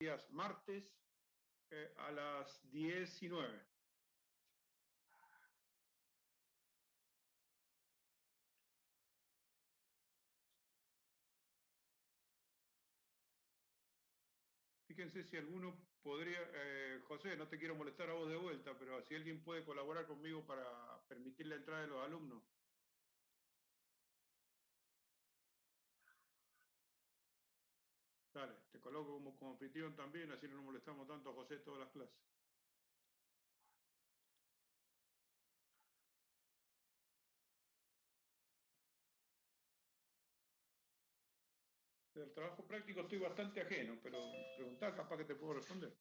días martes a las 10:09. Fíjense si alguno podría, José, no te quiero molestar a vos de vuelta, pero si alguien puede colaborar conmigo para permitir la entrada de los alumnos. Dale, te coloco como anfitrión también, así no nos molestamos tanto a José todas las clases. Del trabajo práctico estoy bastante ajeno, pero preguntar capaz que te puedo responder.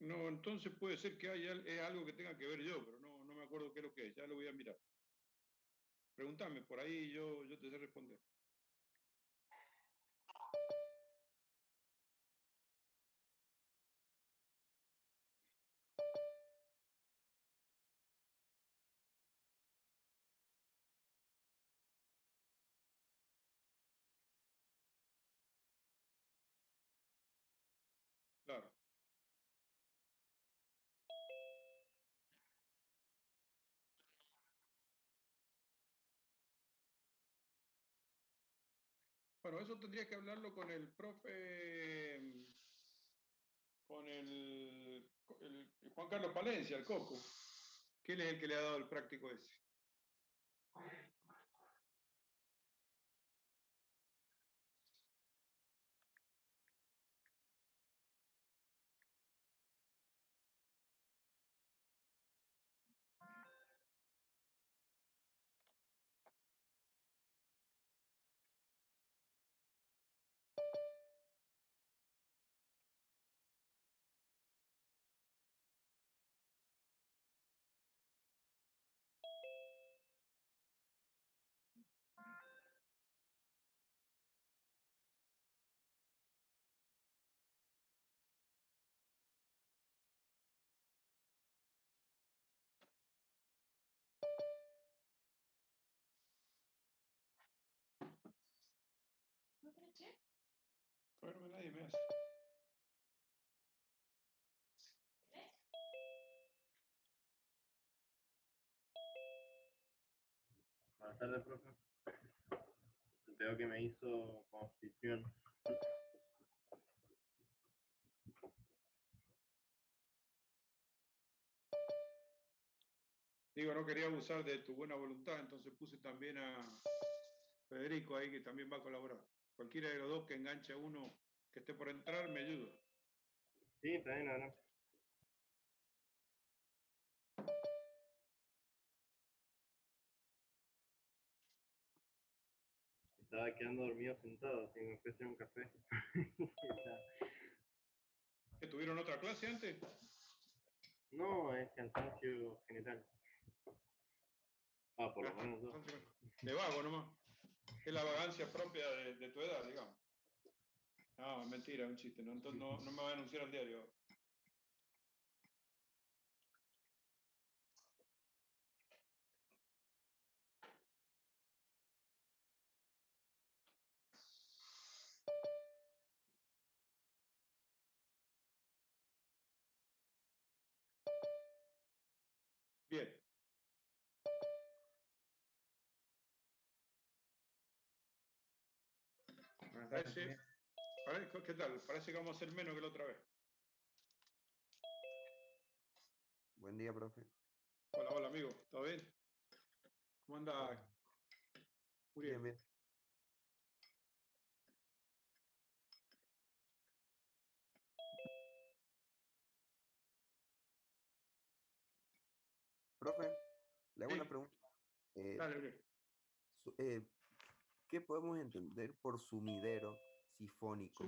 No, entonces puede ser que haya algo que tenga que ver yo, pero no me acuerdo qué es lo que es, ya lo voy a mirar. Pregúntame, por ahí yo te sé responder. Claro. Bueno, eso tendría que hablarlo con el profe, con el Juan Carlos Palencia, el Coco, que él es el que le ha dado el práctico ese. Bueno, nadie me hace. Buenas tardes, profe. Veo que me hizo constitución. Digo, no quería abusar de tu buena voluntad, entonces puse también a Federico ahí, que también va a colaborar. Cualquiera de los dos que enganche a uno que esté por entrar, me ayuda. Sí, está bien, ahora. Estaba quedando dormido sentado, así me ofrecen un café. ¿Que tuvieron otra clase antes? No, es cansancio general. Ah, por lo menos dos. De vago nomás. Es la vagancia propia de tu edad, digamos. No, mentira, un chiste. No, entonces no me va a anunciar al diario. Bien. Parece, ¿qué tal? Parece que vamos a hacer menos que la otra vez. Buen día, profe. Hola, hola, amigo. ¿Todo bien? ¿Cómo anda, Uriel? Bien, bien. Profe, le hago Sí. una pregunta. Dale, Uriel. ¿Qué podemos entender por sumidero sifónico?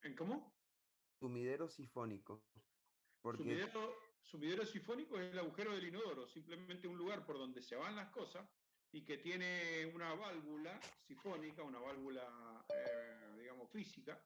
¿En cómo? Sumidero sifónico. Porque Sumidero sumidero sifónico es el agujero del inodoro, simplemente un lugar por donde se van las cosas y que tiene una válvula sifónica, una válvula, digamos, física,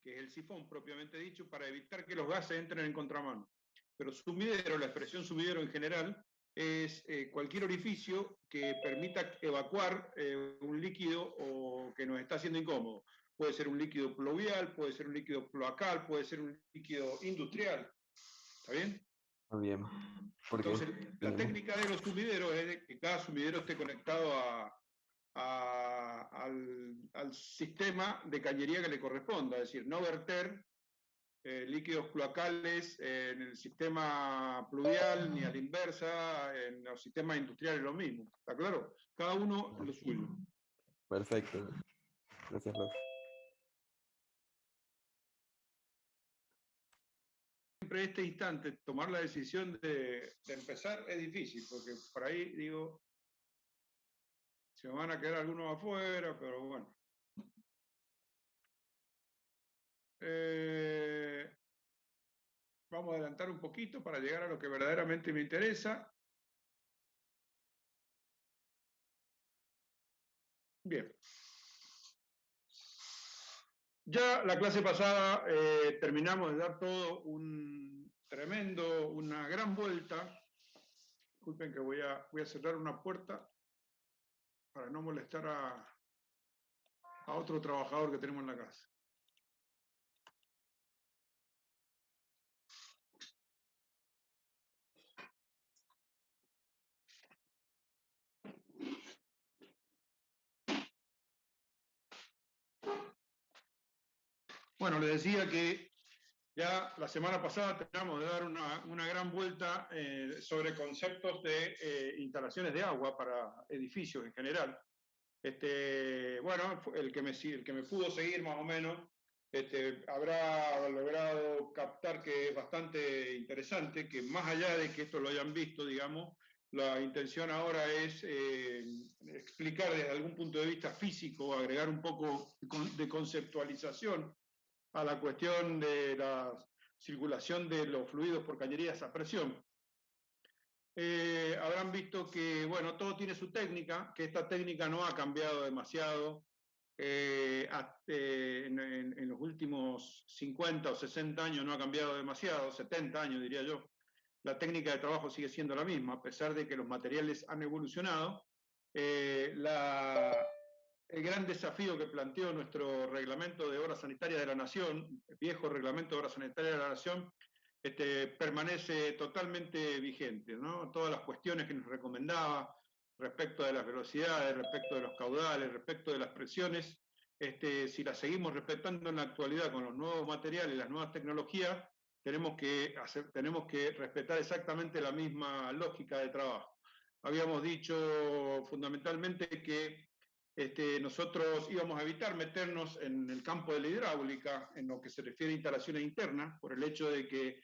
que es el sifón propiamente dicho, para evitar que los gases entren en contramano. Pero sumidero, la expresión sumidero en general, es cualquier orificio que permita evacuar un líquido o que nos está haciendo incómodo. Puede ser un líquido pluvial, puede ser un líquido cloacal, puede ser un líquido industrial. ¿Está bien? Muy bien. Porque Entonces, la técnica de los sumideros es de que cada sumidero esté conectado al sistema de cañería que le corresponda, es decir, no verter líquidos cloacales en el sistema pluvial ni a la inversa, en los sistemas industriales lo mismo. ¿Está claro? Cada uno lo suyo. perfecto. Gracias, profe. Siempre en este instante tomar la decisión de empezar es difícil, porque por ahí digo, se me van a quedar algunos afuera, pero bueno. Vamos a adelantar un poquito para llegar a lo que verdaderamente me interesa. Bien. Ya la clase pasada terminamos de dar todo una gran vuelta. Disculpen que voy a cerrar una puerta para no molestar a otro trabajador que tenemos en la casa. Bueno, les decía que ya la semana pasada terminamos de dar una gran vuelta sobre conceptos de instalaciones de agua para edificios en general. Bueno, el que me pudo seguir más o menos habrá logrado captar que es bastante interesante, que más allá de que esto lo hayan visto, digamos, la intención ahora es explicar desde algún punto de vista físico, agregar un poco de conceptualización a la cuestión de la circulación de los fluidos por cañerías a presión. Habrán visto que, bueno, todo tiene su técnica, que esta técnica no ha cambiado demasiado en los últimos 50 o 60 años, no ha cambiado demasiado, 70 años diría yo. La técnica de trabajo sigue siendo la misma, a pesar de que los materiales han evolucionado. El gran desafío que planteó nuestro reglamento de obra sanitaria de la Nación, el viejo reglamento de obra sanitaria de la Nación, permanece totalmente vigente, ¿no? Todas las cuestiones que nos recomendaba respecto de las velocidades, respecto de los caudales, respecto de las presiones, si las seguimos respetando en la actualidad con los nuevos materiales y las nuevas tecnologías, tenemos que respetar exactamente la misma lógica de trabajo. Habíamos dicho fundamentalmente que nosotros íbamos a evitar meternos en el campo de la hidráulica, en lo que se refiere a instalaciones internas, por el hecho de que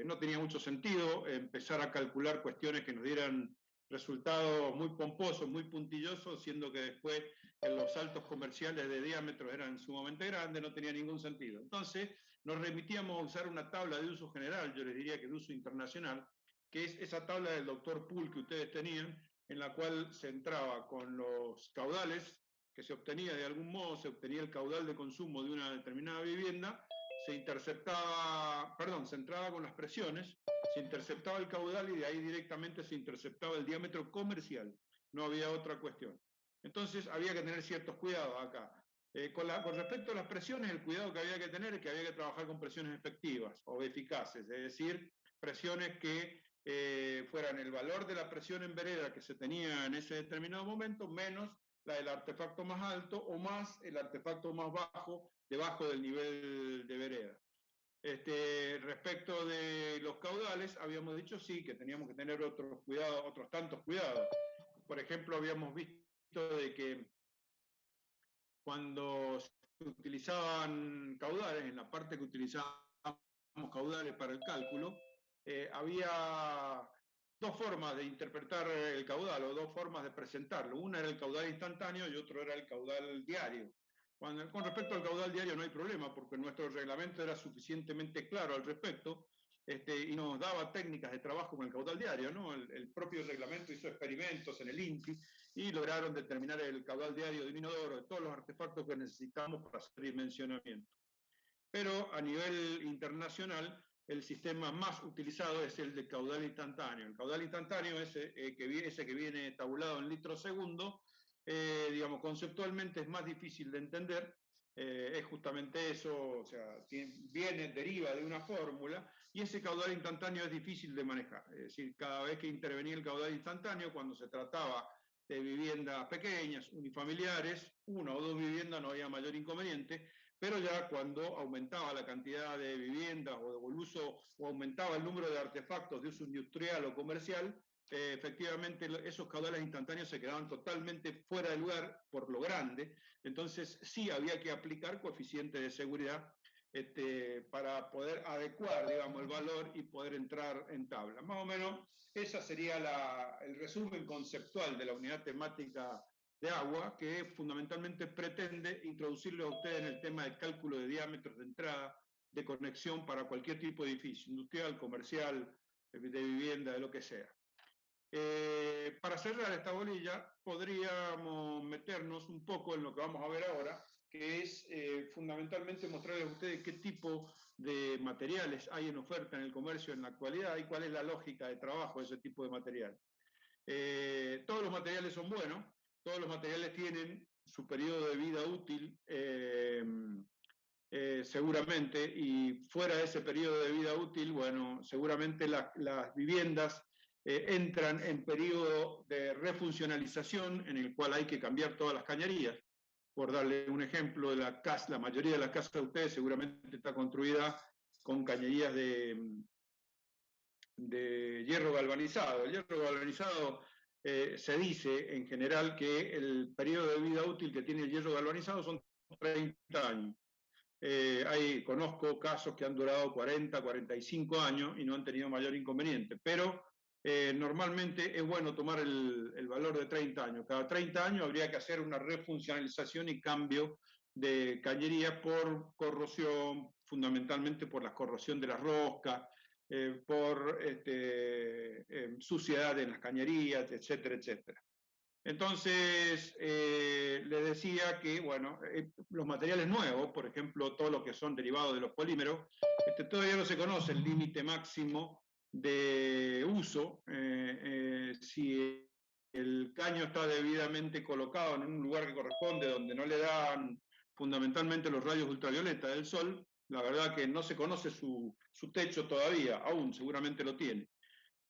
no tenía mucho sentido empezar a calcular cuestiones que nos dieran resultados muy pomposos, muy puntillosos, siendo que después los saltos comerciales de diámetros eran sumamente grandes, no tenía ningún sentido. Entonces, nos remitíamos a usar una tabla de uso general, yo les diría que de uso internacional, que es esa tabla del doctor Poole que ustedes tenían, en la cual se entraba con los caudales que se obtenía de algún modo, se obtenía el caudal de consumo de una determinada vivienda, se entraba con las presiones, se interceptaba el caudal y de ahí directamente se interceptaba el diámetro comercial. No había otra cuestión. Entonces había que tener ciertos cuidados acá. Con respecto a las presiones, el cuidado que había que tener es que había que trabajar con presiones efectivas o eficaces, es decir, presiones que fueran el valor de la presión en vereda que se tenía en ese determinado momento, menos la del artefacto más alto o más el artefacto más bajo, debajo del nivel de vereda. Respecto de los caudales, habíamos dicho sí, que teníamos que tener otros cuidados, otros tantos cuidados. Por ejemplo, habíamos visto de que cuando se utilizaban caudales, en la parte que utilizábamos caudales para el cálculo, había dos formas de interpretar el caudal o dos formas de presentarlo. Una era el caudal instantáneo y otro era el caudal diario. Con respecto al caudal diario no hay problema porque nuestro reglamento era suficientemente claro al respecto. y nos daba técnicas de trabajo con el caudal diario, ¿no? El propio reglamento hizo experimentos en el INTI y lograron determinar el caudal diario de inodoro, de todos los artefactos que necesitamos para hacer dimensionamiento. Pero a nivel internacional, el sistema más utilizado es el de caudal instantáneo. El caudal instantáneo es ese que viene tabulado en litros segundo, digamos, conceptualmente es más difícil de entender, es justamente eso, o sea, deriva de una fórmula, y ese caudal instantáneo es difícil de manejar. Es decir, cada vez que intervenía el caudal instantáneo, cuando se trataba de viviendas pequeñas, unifamiliares, una o dos viviendas no había mayor inconveniente, pero ya cuando aumentaba la cantidad de viviendas o el uso, o aumentaba el número de artefactos de uso industrial o comercial, efectivamente esos caudales instantáneos se quedaban totalmente fuera de lugar por lo grande, entonces sí había que aplicar coeficiente de seguridad para poder adecuar, digamos, el valor y poder entrar en tabla. Más o menos, ese sería el resumen conceptual de la unidad temática de agua, que fundamentalmente pretende introducirle a ustedes en el tema del cálculo de diámetros de entrada de conexión para cualquier tipo de edificio, industrial, comercial, de vivienda, de lo que sea. Para cerrar esta bolilla, podríamos meternos un poco en lo que vamos a ver ahora, que es fundamentalmente mostrarles a ustedes qué tipo de materiales hay en oferta en el comercio en la actualidad y cuál es la lógica de trabajo de ese tipo de material. Todos los materiales son buenos, todos los materiales tienen su periodo de vida útil, seguramente, y fuera de ese periodo de vida útil, bueno, seguramente las viviendas entran en periodo de refuncionalización en el cual hay que cambiar todas las cañerías. Por darle un ejemplo, la mayoría de las casas de ustedes seguramente está construida con cañerías de hierro galvanizado. El hierro galvanizado se dice en general que el periodo de vida útil que tiene el hierro galvanizado son 30 años. Conozco casos que han durado 40, 45 años y no han tenido mayor inconveniente, pero normalmente es bueno tomar el valor de 30 años. Cada 30 años habría que hacer una refuncionalización y cambio de cañería por corrosión, fundamentalmente por la corrosión de las roscas, por suciedad en las cañerías, etcétera, etcétera. Entonces, les decía que, bueno, los materiales nuevos, por ejemplo, todo lo que son derivados de los polímeros, todavía no se conoce el límite máximo de uso. Si el caño está debidamente colocado en un lugar que corresponde, donde no le dan fundamentalmente los rayos ultravioleta del sol, la verdad que no se conoce su techo todavía, aún seguramente lo tiene.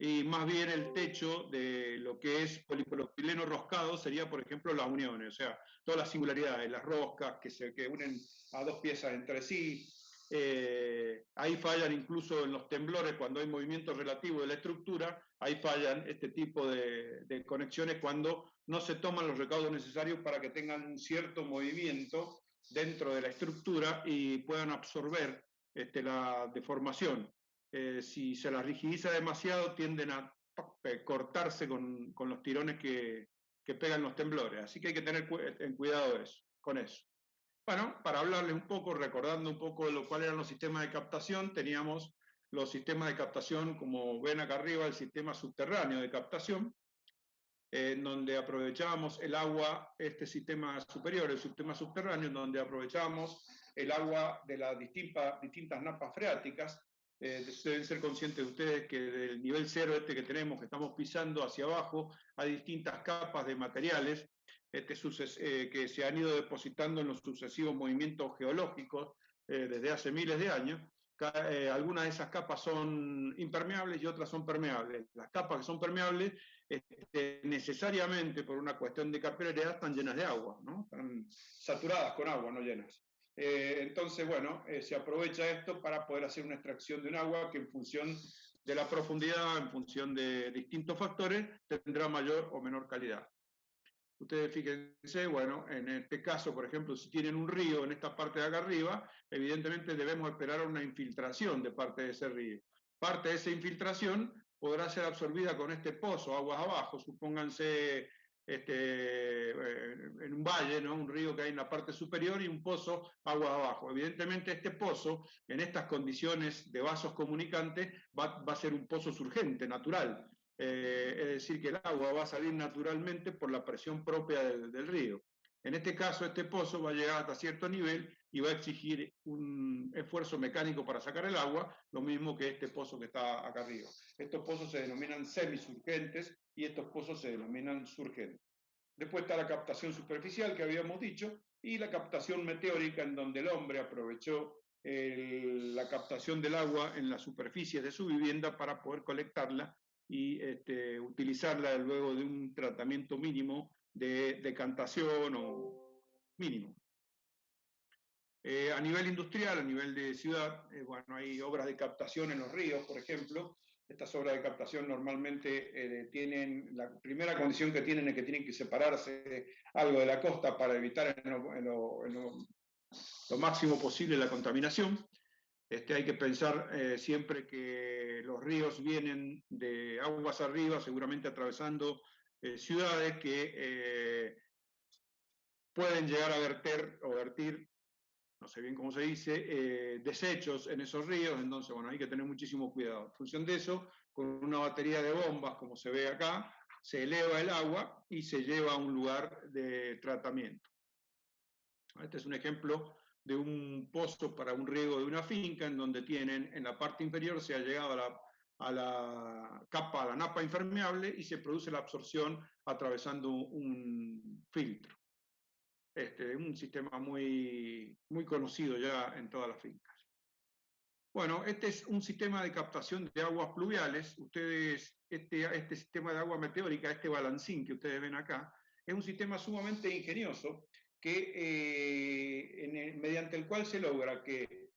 Y más bien el techo de lo que es polipropileno roscado sería, por ejemplo, las uniones, o sea, todas las singularidades, las roscas que unen a dos piezas entre sí. Ahí fallan incluso en los temblores cuando hay movimiento relativo de la estructura, ahí fallan este tipo de conexiones cuando no se toman los recaudos necesarios para que tengan un cierto movimiento dentro de la estructura y puedan absorber la deformación. Si se las rigidiza demasiado, tienden a cortarse con los tirones que pegan los temblores. Así que hay que tener cuidado con eso. Bueno, para hablarles un poco, recordando un poco cuáles eran los sistemas de captación, teníamos los sistemas de captación, como ven acá arriba, el sistema subterráneo de captación, en donde aprovechábamos el agua, este sistema superior, el sistema subterráneo, en donde aprovechábamos el agua de las distintas napas freáticas. Deben ser conscientes ustedes que del nivel cero que tenemos, que estamos pisando hacia abajo, hay distintas capas de materiales que se han ido depositando en los sucesivos movimientos geológicos desde hace miles de años. Algunas de esas capas son impermeables y otras son permeables. Las capas que son permeables necesariamente por una cuestión de capilaridad están llenas de agua, ¿no? Están saturadas con agua, no llenas. Entonces, bueno, se aprovecha esto para poder hacer una extracción de un agua que en función de la profundidad, en función de distintos factores, tendrá mayor o menor calidad. Ustedes fíjense, bueno, en este caso, por ejemplo, si tienen un río en esta parte de acá arriba, evidentemente debemos esperar una infiltración de parte de ese río. Parte de esa infiltración podrá ser absorbida con este pozo, aguas abajo, supónganse en un valle, ¿no? Un río que hay en la parte superior y un pozo agua abajo. Evidentemente este pozo, en estas condiciones de vasos comunicantes, va a ser un pozo surgente, natural. Es decir, que el agua va a salir naturalmente por la presión propia del río. En este caso, este pozo va a llegar hasta cierto nivel y va a exigir un esfuerzo mecánico para sacar el agua, lo mismo que este pozo que está acá arriba. Estos pozos se denominan semisurgentes y estos pozos se denominan surgentes. Después está la captación superficial que habíamos dicho y la captación meteórica, en donde el hombre aprovechó la captación del agua en la superficie de su vivienda para poder colectarla y utilizarla luego de un tratamiento mínimo de decantación o mínimo. A nivel industrial, a nivel de ciudad, bueno, hay obras de captación en los ríos, por ejemplo. Estas obras de captación normalmente tienen, la primera condición que tienen es que tienen que separarse algo de la costa para evitar lo máximo posible la contaminación. Hay que pensar siempre que los ríos vienen de aguas arriba, seguramente atravesando ciudades que pueden llegar a vertir, no sé bien cómo se dice, desechos en esos ríos, entonces, bueno, hay que tener muchísimo cuidado. En función de eso, con una batería de bombas, como se ve acá, se eleva el agua y se lleva a un lugar de tratamiento. Este es un ejemplo de un pozo para un riego de una finca, en donde tienen, en la parte inferior se ha llegado a la capa, a la napa impermeable, y se produce la absorción atravesando un filtro. Un sistema muy, muy conocido ya en todas las fincas. Bueno, este es un sistema de captación de aguas pluviales. Ustedes, este sistema de agua meteórica, este balancín que ustedes ven acá, es un sistema sumamente ingenioso que, mediante el cual se logra que,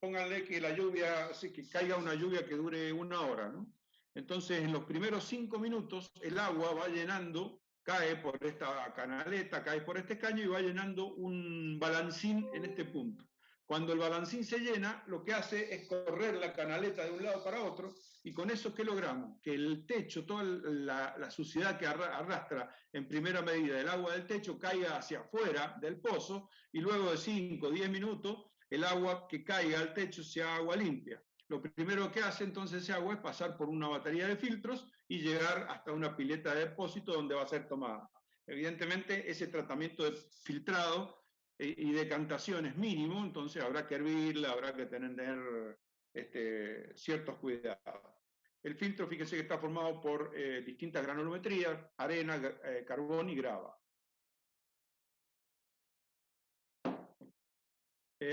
pónganle que la lluvia, que caiga una lluvia que dure 1 hora, ¿no? Entonces, en los primeros 5 minutos, el agua va llenando, cae por esta canaleta, cae por este caño y va llenando un balancín en este punto. Cuando el balancín se llena, lo que hace es correr la canaleta de un lado para otro, y con eso, ¿qué logramos? Que el techo, toda la suciedad que arrastra en primera medida el agua del techo, caiga hacia afuera del pozo, y luego de 5 o 10 minutos, el agua que caiga al techo sea agua limpia. Lo primero que hace entonces ese agua es pasar por una batería de filtros y llegar hasta una pileta de depósito donde va a ser tomada. Evidentemente, ese tratamiento de filtrado y decantación es mínimo, entonces habrá que hervirla, habrá que tener ciertos cuidados. El filtro, fíjense que está formado por distintas granulometrías, arena, carbón y grava.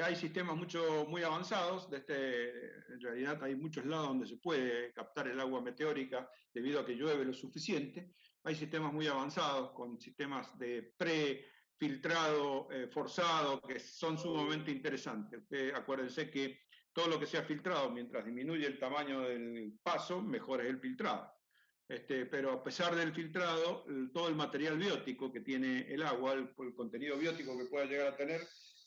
Hay sistemas muy avanzados, en realidad hay muchos lados donde se puede captar el agua meteórica debido a que llueve lo suficiente. Hay sistemas muy avanzados con sistemas de pre-filtrado forzado que son sumamente interesantes. Acuérdense que todo lo que sea filtrado, mientras disminuye el tamaño del paso, mejor es el filtrado. Pero a pesar del filtrado, todo el material biótico que tiene el agua, el contenido biótico que pueda llegar a tener,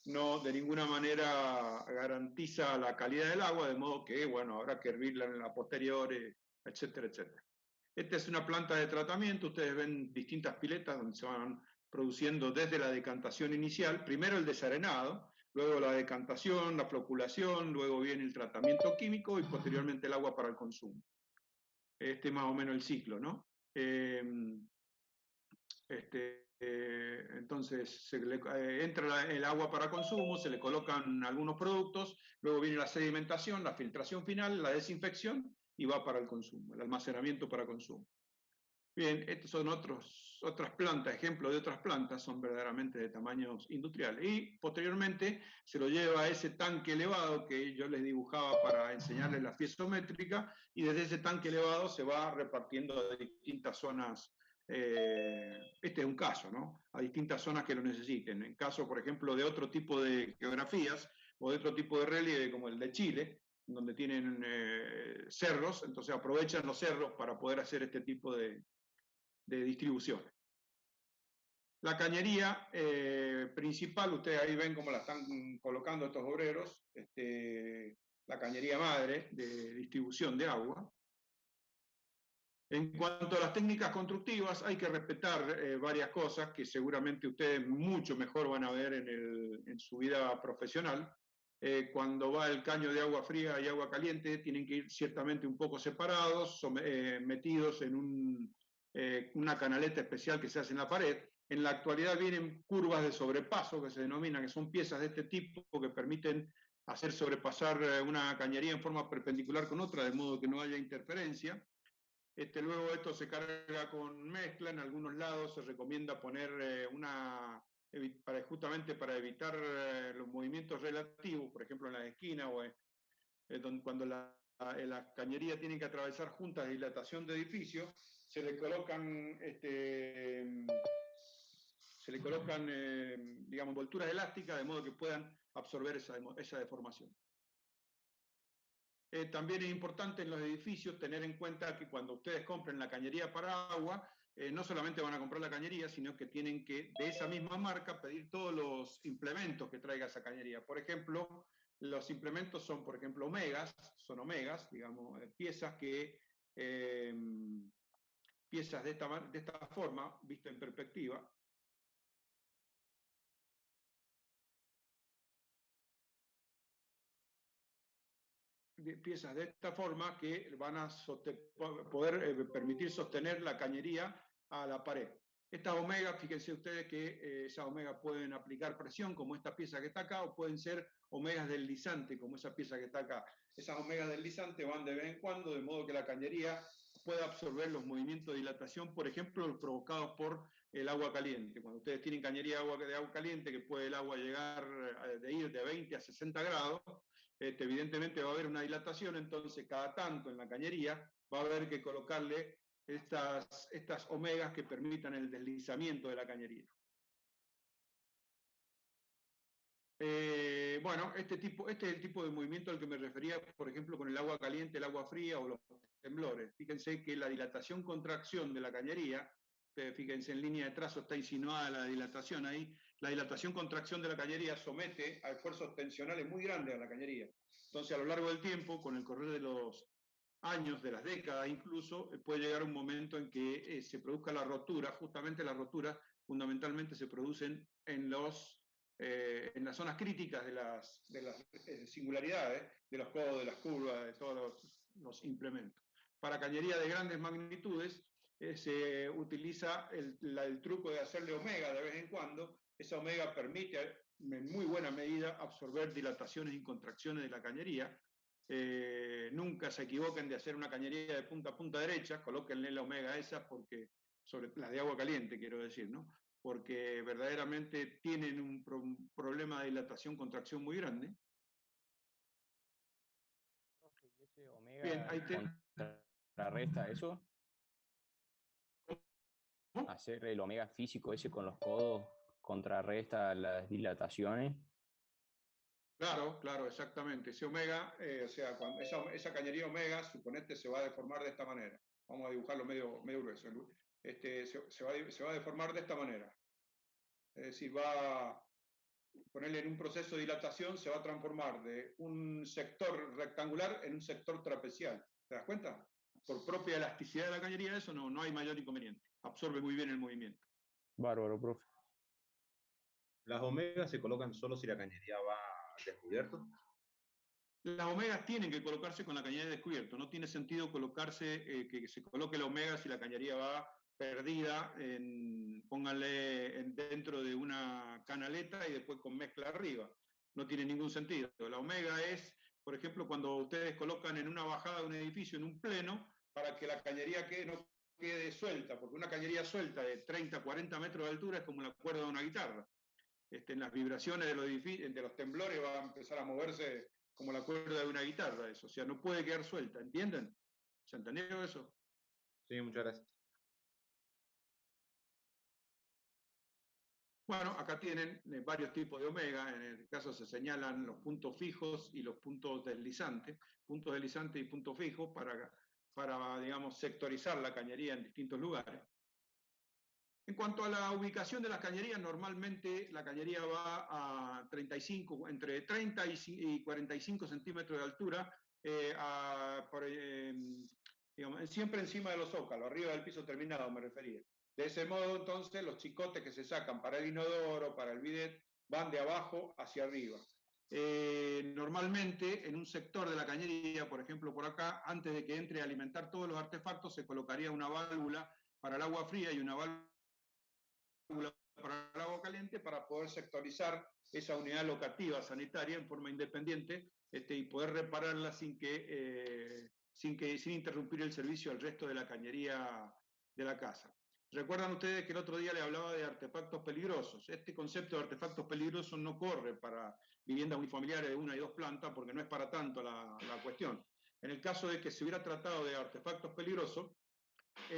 no de ninguna manera garantiza la calidad del agua, de modo que, bueno, habrá que hervirla en la posterior, etcétera, etcétera. Esta es una planta de tratamiento, ustedes ven distintas piletas donde se van produciendo desde la decantación inicial, primero el desarenado, luego la decantación, la floculación, luego viene el tratamiento químico y posteriormente el agua para el consumo. Este es más o menos el ciclo, ¿no? Entonces entra el agua para consumo, se le colocan algunos productos, luego viene la sedimentación, la filtración final, la desinfección y va para el consumo, el almacenamiento para consumo. Bien, estos son otras plantas, ejemplos de otras plantas, son verdaderamente de tamaños industriales. Y posteriormente se lo lleva a ese tanque elevado que yo les dibujaba para enseñarles la piezométrica, y desde ese tanque elevado se va repartiendo a distintas zonas. Este es un caso, ¿no? A distintas zonas que lo necesiten. En caso, por ejemplo, de otro tipo de geografías o de otro tipo de relieve, como el de Chile, donde tienen cerros, entonces aprovechan los cerros para poder hacer este tipo de distribuciones. La cañería principal, ustedes ahí ven cómo la están colocando estos obreros, la cañería madre de distribución de agua. En cuanto a las técnicas constructivas, hay que respetar varias cosas que seguramente ustedes mucho mejor van a ver en su vida profesional. Cuando va el caño de agua fría y agua caliente, tienen que ir ciertamente un poco separados, metidos en una canaleta especial que se hace en la pared. En la actualidad vienen curvas de sobrepaso, que se denominan, que son piezas de este tipo que permiten hacer sobrepasar una cañería en forma perpendicular con otra, de modo que no haya interferencia. Luego esto se carga con mezcla, en algunos lados se recomienda poner justamente para evitar los movimientos relativos, por ejemplo en las esquinas o cuando la cañería tienen que atravesar juntas de dilatación de edificios, se le colocan, digamos, envolturas elásticas de modo que puedan absorber esa deformación. También es importante en los edificios tener en cuenta que cuando ustedes compren la cañería para agua, no solamente van a comprar la cañería, sino que tienen que, de esa misma marca, pedir todos los implementos que traiga esa cañería. Por ejemplo, los implementos son, por ejemplo, son omegas, digamos, piezas de esta forma, visto en perspectiva, piezas de esta forma que van a poder permitir sostener la cañería a la pared. Estas omegas, fíjense ustedes que esas omegas pueden aplicar presión, como esta pieza que está acá, o pueden ser omegas deslizantes, como esa pieza que está acá. Esas omegas deslizantes van de vez en cuando, de modo que la cañería pueda absorber los movimientos de dilatación, por ejemplo, los provocados por el agua caliente. Cuando ustedes tienen cañería de agua caliente, que puede el agua llegar de ir de 20 a 60 grados, evidentemente va a haber una dilatación, entonces cada tanto en la cañería va a haber que colocarle estas omegas que permitan el deslizamiento de la cañería. Bueno, este es el tipo de movimiento al que me refería, por ejemplo, con el agua caliente, el agua fría o los temblores. Fíjense que la dilatación-contracción de la cañería, fíjense en línea de trazo está insinuada la dilatación ahí, la dilatación-contracción de la cañería somete a esfuerzos tensionales muy grandes a la cañería. Entonces, a lo largo del tiempo, con el correr de los años, de las décadas incluso, puede llegar un momento en que se produzca la rotura. Justamente las roturas fundamentalmente se producen en las zonas críticas de las singularidades, de los codos, de las curvas, de todos los implementos. Para cañería de grandes magnitudes se utiliza el truco de hacerle omega de vez en cuando. Esa omega permite en muy buena medida absorber dilataciones y contracciones de la cañería. Nunca se equivoquen de hacer una cañería de punta a punta derecha, colóquenle la omega esa, porque, sobre las de agua caliente quiero decir, ¿no? Porque verdaderamente tienen un problema de dilatación-contracción muy grande. ¿Y ese omega Bien, ahí contrarresta eso? ¿Cómo? Hacer el omega físico ese con los codos contrarresta las dilataciones. Claro, claro, exactamente. Ese omega, o sea, cuando esa cañería omega, suponete, se va a deformar de esta manera. Vamos a dibujarlo medio grueso. Se va a deformar de esta manera. Es decir, va a ponerle en un proceso de dilatación, se va a transformar de un sector rectangular en un sector trapecial. ¿Te das cuenta? Por propia elasticidad de la cañería, eso no hay mayor inconveniente. Absorbe muy bien el movimiento. Bárbaro, profe. ¿Las omegas se colocan solo si la cañería va descubierto? Las omegas tienen que colocarse con la cañería descubierto. No tiene sentido que se coloque la omega si la cañería va perdida, pónganle dentro de una canaleta y después con mezcla arriba. No tiene ningún sentido. La omega es, por ejemplo, cuando ustedes colocan en una bajada de un edificio, en un pleno, para que la cañería no quede suelta, porque una cañería suelta de 30, 40 metros de altura es como la cuerda de una guitarra. En las vibraciones de los temblores va a empezar a moverse como la cuerda de una guitarra, eso. O sea, no puede quedar suelta, ¿entienden? ¿Se entendió eso? Sí, muchas gracias. Bueno, acá tienen varios tipos de omega. En el caso se señalan los puntos fijos y los puntos deslizantes y puntos fijos para, digamos, sectorizar la cañería en distintos lugares. En cuanto a la ubicación de las cañerías, normalmente la cañería va a entre 30 y 45 centímetros de altura, digamos, siempre encima de los zócalos, arriba del piso terminado me refería. De ese modo, entonces, los chicotes que se sacan para el inodoro, para el bidet, van de abajo hacia arriba. Normalmente, en un sector de la cañería, por ejemplo, por acá, antes de que entre a alimentar todos los artefactos, se colocaría una válvula para el agua fría y una válvula para el agua caliente para poder sectorizar esa unidad locativa sanitaria en forma independiente y poder repararla sin interrumpir el servicio al resto de la cañería de la casa. Recuerdan ustedes que el otro día le hablaba de artefactos peligrosos. Este concepto de artefactos peligrosos no corre para viviendas unifamiliares de 1 y 2 plantas porque no es para tanto la cuestión. En el caso de que se hubiera tratado de artefactos peligrosos,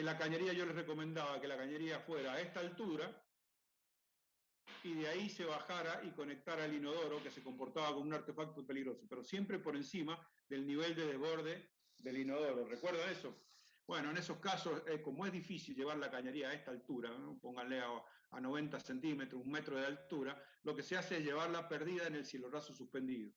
la cañería yo les recomendaba que la cañería fuera a esta altura y de ahí se bajara y conectara al inodoro que se comportaba como un artefacto peligroso, pero siempre por encima del nivel de desborde del inodoro. ¿Recuerdan eso? Bueno, en esos casos, como es difícil llevar la cañería a esta altura, ¿no? Pónganle a 90 centímetros, 1 metro de altura, lo que se hace es llevarla perdida en el cielorraso suspendido.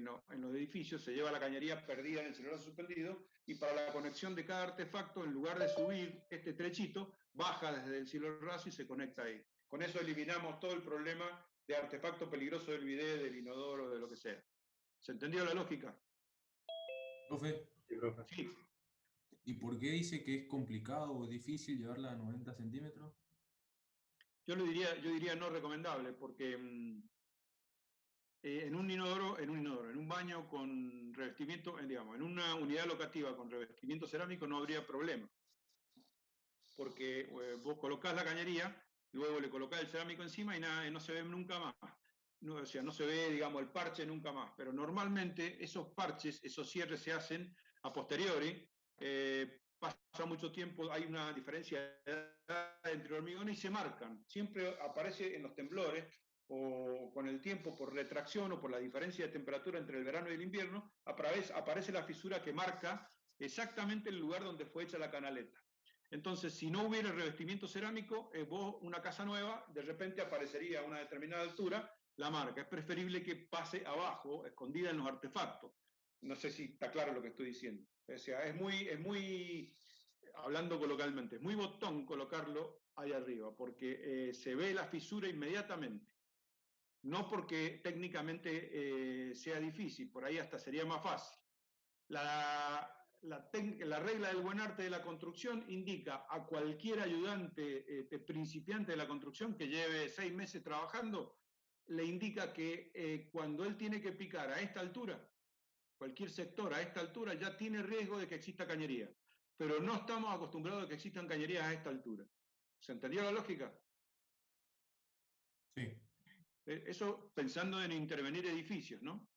No, en los edificios se lleva la cañería perdida en el cielorraso suspendido y para la conexión de cada artefacto, en lugar de subir este trechito, baja desde el cielorraso y se conecta ahí. Con eso eliminamos todo el problema de artefacto peligroso del bidet, del inodoro, de lo que sea. ¿Se entendió la lógica? Profe, Sí, profe. Sí. ¿y por qué dice que es complicado o difícil llevarla a 90 centímetros? Yo diría no recomendable, porque en un baño con revestimiento, digamos, en una unidad locativa con revestimiento cerámico no habría problema. Porque vos colocás la cañería, luego le colocás el cerámico encima y nada, no se ve nunca más. No, o sea, no se ve, digamos, el parche nunca más. Pero normalmente esos parches, esos cierres se hacen a posteriori, pasa mucho tiempo, hay una diferencia de edad entre hormigones y se marcan. Siempre aparece en los temblores o con el tiempo por retracción o por la diferencia de temperatura entre el verano y el invierno, aparece la fisura que marca exactamente el lugar donde fue hecha la canaleta. Entonces, si no hubiera revestimiento cerámico, vos, una casa nueva, de repente aparecería a una determinada altura la marca. Es preferible que pase abajo, escondida en los artefactos. No sé si está claro lo que estoy diciendo. O sea, es muy, hablando coloquialmente, es muy botón colocarlo ahí arriba, porque se ve la fisura inmediatamente. No porque técnicamente sea difícil, por ahí hasta sería más fácil. La regla del buen arte de la construcción indica a cualquier ayudante principiante de la construcción que lleve 6 meses trabajando, le indica que cuando él tiene que picar a esta altura, cualquier sector a esta altura ya tiene riesgo de que exista cañería, pero no estamos acostumbrados a que existan cañerías a esta altura. ¿Se entendió la lógica? Sí. Eso pensando en intervenir edificios, ¿no?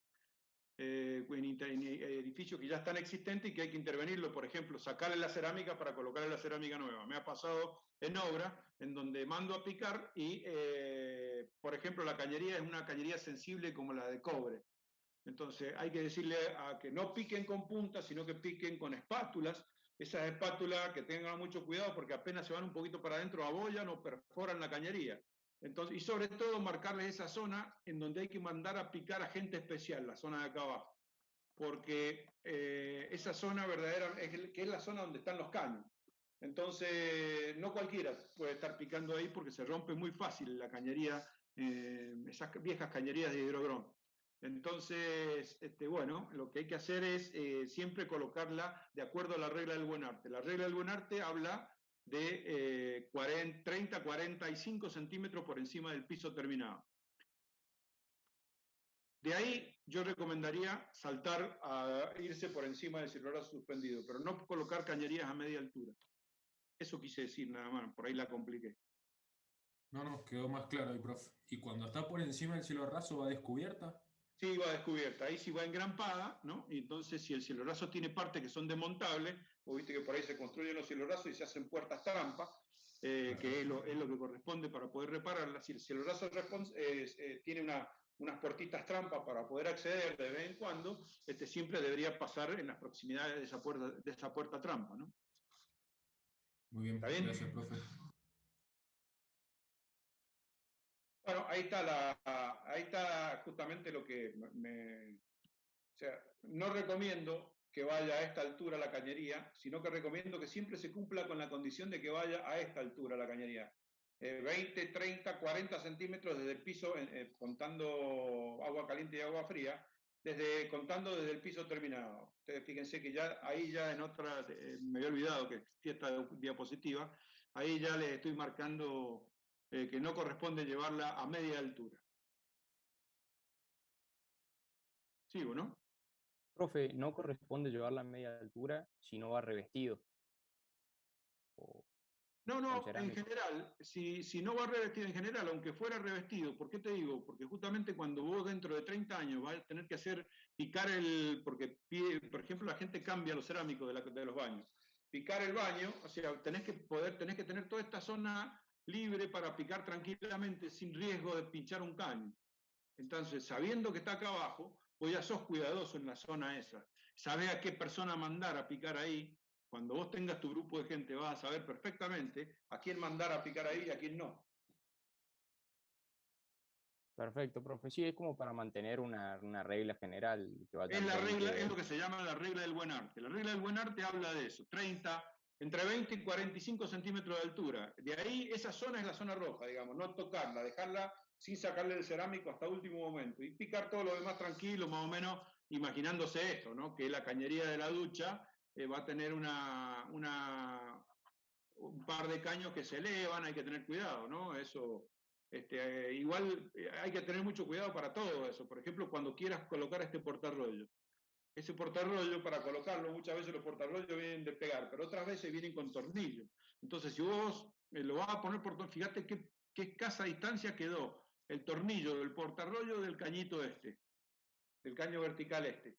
En edificios que ya están existentes y que hay que intervenirlo, por ejemplo, sacarle la cerámica para colocarle la cerámica nueva. Me ha pasado en obra en donde mando a picar y, por ejemplo, la cañería es una cañería sensible como la de cobre. Entonces hay que decirle a que no piquen con puntas, sino que piquen con espátulas. Esas espátulas que tengan mucho cuidado porque apenas se van un poquito para adentro abollan o perforan la cañería. Entonces, y sobre todo marcarles esa zona en donde hay que mandar a picar a gente especial, la zona de acá abajo. Porque esa zona verdadera que es la zona donde están los caños. Entonces, no cualquiera puede estar picando ahí porque se rompe muy fácil la cañería, esas viejas cañerías de hidrogrón. Entonces, bueno, lo que hay que hacer es siempre colocarla de acuerdo a la regla del buen arte. La regla del buen arte habla de 30, 45 centímetros por encima del piso terminado. De ahí yo recomendaría saltar a irse por encima del cielorraso suspendido, pero no colocar cañerías a media altura. Eso quise decir nada más, por ahí la compliqué. No, quedó más claro ahí, profe. ¿Y cuando está por encima del cielo raso va descubierta? Sí, va descubierta, ahí sí va engrampada, ¿no? Y entonces si el cielorraso tiene partes que son desmontables, o viste que por ahí se construyen los cielorrazos y se hacen puertas trampa, que es lo que corresponde para poder repararlas. Si el cielorraso tiene unas puertitas trampas para poder acceder de vez en cuando, siempre debería pasar en las proximidades de esa puerta trampa, ¿no? Muy bien, ¿Está bien? gracias, profe. Bueno, ahí está justamente lo que o sea, no recomiendo que vaya a esta altura la cañería, sino que recomiendo que siempre se cumpla con la condición de que vaya a esta altura la cañería. 20, 30, 40 centímetros desde el piso, contando agua caliente y agua fría, contando desde el piso terminado. Ustedes fíjense que ya ahí ya en otra, me había olvidado que existía esta diapositiva, ahí ya les estoy marcando que no corresponde llevarla a media altura. ¿Sigo, no? Profe, no corresponde llevarla a media altura si no va revestido. O No, con no, en cerámica. general, si no va revestido en general, aunque fuera revestido, ¿por qué te digo? Porque justamente cuando vos dentro de 30 años vas a tener que picar porque por ejemplo la gente cambia los cerámicos de los baños. Picar el baño, o sea, tenés que tener toda esta zona libre para picar tranquilamente sin riesgo de pinchar un caño. Entonces, sabiendo que está acá abajo, vos ya sos cuidadoso en la zona esa. Sabés a qué persona mandar a picar ahí. Cuando vos tengas tu grupo de gente, vas a saber perfectamente a quién mandar a picar ahí y a quién no. Perfecto, profe. Sí, es como para mantener una regla general que vayan Es 20. lo que se llama la regla del buen arte. La regla del buen arte habla de eso, entre 20 y 45 centímetros de altura. De ahí, esa zona es la zona roja, digamos, no tocarla, dejarla sin sacarle el cerámico hasta último momento. Y picar todo lo demás tranquilo, más o menos imaginándose esto, ¿no? Que la cañería de la ducha va a tener un par de caños que se elevan, hay que tener cuidado, ¿no? Eso, igual hay que tener mucho cuidado para todo eso. Por ejemplo, cuando quieras colocar este portarrollo. Ese portarrollo, para colocarlo, muchas veces los portarrollos vienen de pegar, pero otras veces vienen con tornillo. Entonces, si vos lo vas a poner por tornillo, fíjate qué escasa distancia quedó el tornillo del portarrollo del cañito del caño vertical este.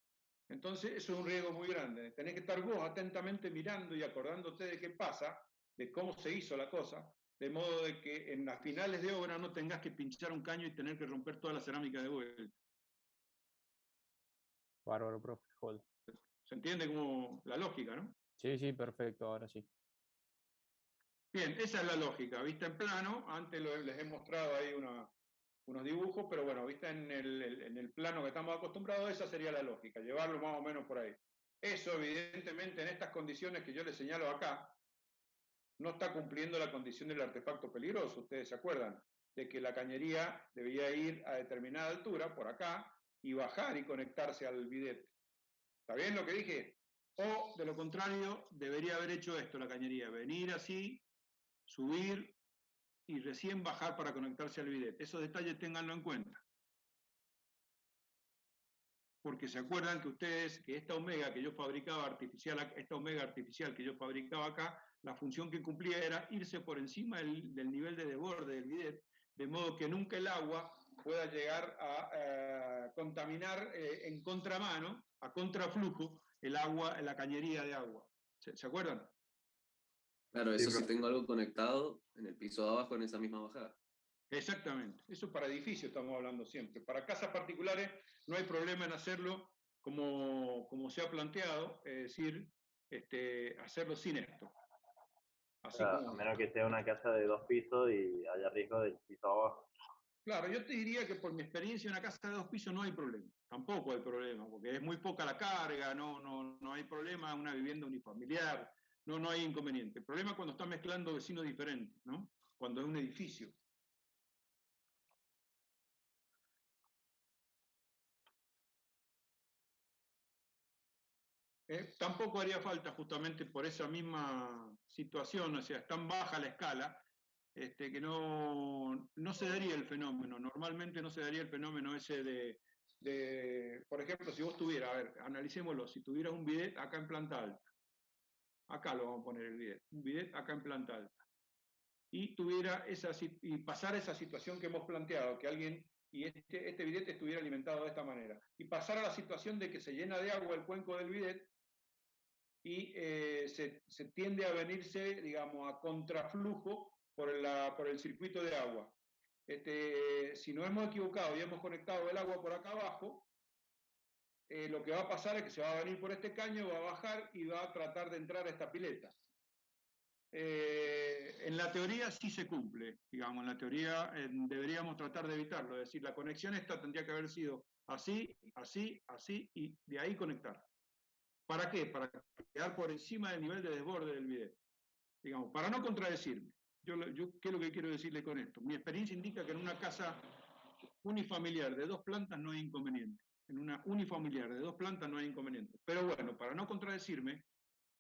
Entonces, eso es un riesgo muy grande. Tenés que estar vos atentamente mirando y acordándote de qué pasa, de cómo se hizo la cosa, de modo de que en las finales de obra no tengas que pinchar un caño y tener que romper toda la cerámica de vuelta. Bárbaro, profe. Joder. ¿Se entiende como la lógica, no? Sí, sí, perfecto, ahora sí. Bien, esa es la lógica, vista en plano. Antes les he mostrado ahí unos dibujos, pero bueno, vista en el plano que estamos acostumbrados, esa sería la lógica, llevarlo más o menos por ahí. Eso, evidentemente, en estas condiciones que yo les señalo acá, no está cumpliendo la condición del artefacto peligroso. Ustedes se acuerdan de que la cañería debía ir a determinada altura, por acá, y bajar y conectarse al bidet. ¿Está bien lo que dije? O, de lo contrario, debería haber hecho esto la cañería, venir así, subir y recién bajar para conectarse al bidet. Esos detalles ténganlo en cuenta. Porque se acuerdan que ustedes, que esta omega que yo fabricaba artificial, esta omega artificial que yo fabricaba acá, la función que cumplía era irse por encima del nivel de desborde del bidet, de modo que nunca el agua pueda llegar a contaminar en contramano, a contraflujo, el agua, la cañería de agua. ¿Se acuerdan? Claro, eso Sí, sí profe. tengo algo conectado en el piso de abajo en esa misma bajada. Exactamente. Eso para edificios estamos hablando siempre. Para casas particulares no hay problema en hacerlo como se ha planteado, es decir, hacerlo sin esto. Así A como... menos que sea una casa de 2 pisos y haya riesgo del piso abajo. Claro, yo te diría que por mi experiencia en una casa de 2 pisos no hay problema. Tampoco hay problema, porque es muy poca la carga, no hay problema, una vivienda unifamiliar, no hay inconveniente. El problema es cuando están mezclando vecinos diferentes, ¿no? Cuando es un edificio. Tampoco haría falta justamente por esa misma situación, o sea, es tan baja la escala, que no se daría el fenómeno, normalmente no se daría el fenómeno ese por ejemplo, si vos tuvieras, a ver, analicémoslo, si tuvieras un bidet acá en planta alta, acá lo vamos a poner el bidet, un bidet acá en planta alta, y pasara esa situación que hemos planteado, que alguien, y este bidet estuviera alimentado de esta manera, y pasara la situación de que se llena de agua el cuenco del bidet, y se tiende a venirse, digamos, a contraflujo por el circuito de agua. Si no hemos equivocado y hemos conectado el agua por acá abajo, lo que va a pasar es que se va a venir por este caño, va a bajar y va a tratar de entrar a esta pileta. En la teoría sí se cumple, digamos, en la teoría deberíamos tratar de evitarlo, es decir, la conexión esta tendría que haber sido así, así, así, y de ahí conectar. ¿Para qué? Para quedar por encima del nivel de desborde del bidet. Digamos, para no contradecirme. ¿Qué es lo que quiero decirle con esto? Mi experiencia indica que en una casa unifamiliar de 2 plantas no hay inconveniente. En una unifamiliar de 2 plantas no hay inconveniente. Pero bueno, para no contradecirme,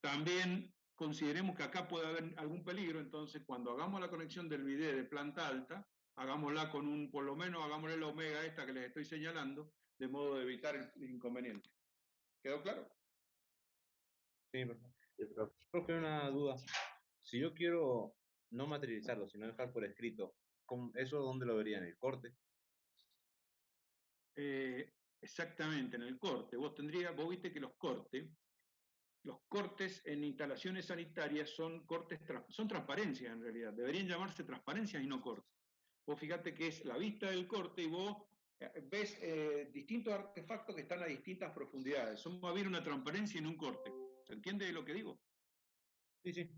también consideremos que acá puede haber algún peligro, entonces cuando hagamos la conexión del bidet de planta alta, hagámosla con por lo menos hagámosle la omega esta que les estoy señalando, de modo de evitar el inconveniente. ¿Quedó claro? Sí, perfecto. Profe, una duda. Si yo quiero no materializarlo, sino dejar por escrito, ¿eso dónde lo vería? ¿En el corte? Exactamente, en el corte. Vos viste que los cortes en instalaciones sanitarias son son transparencias en realidad. Deberían llamarse transparencias y no cortes. Vos fíjate que es la vista del corte y vos ves distintos artefactos que están a distintas profundidades. Son más bien una transparencia y no un corte. ¿Se entiende lo que digo? Sí, sí.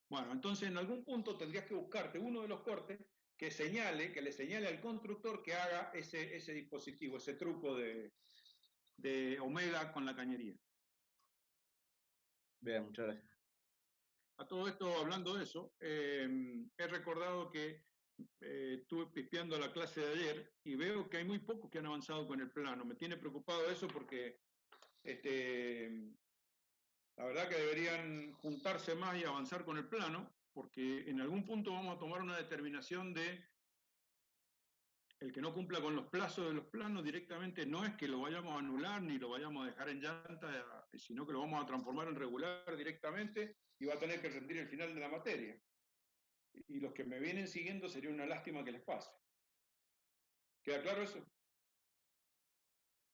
Bueno, entonces en algún punto tendrías que buscarte uno de los cortes que le señale al constructor que haga ese dispositivo, ese truco de omega con la cañería. Vea, muchas gracias. A todo esto, hablando de eso, he recordado que estuve pispeando la clase de ayer y veo que hay muy pocos que han avanzado con el plano. Me tiene preocupado eso porque la verdad que deberían juntarse más y avanzar con el plano, porque en algún punto vamos a tomar una determinación de el que no cumpla con los plazos de los planos directamente no es que lo vayamos a anular ni lo vayamos a dejar en llanta, sino que lo vamos a transformar en regular directamente y va a tener que rendir el final de la materia. Y los que me vienen siguiendo sería una lástima que les pase. ¿Queda claro eso?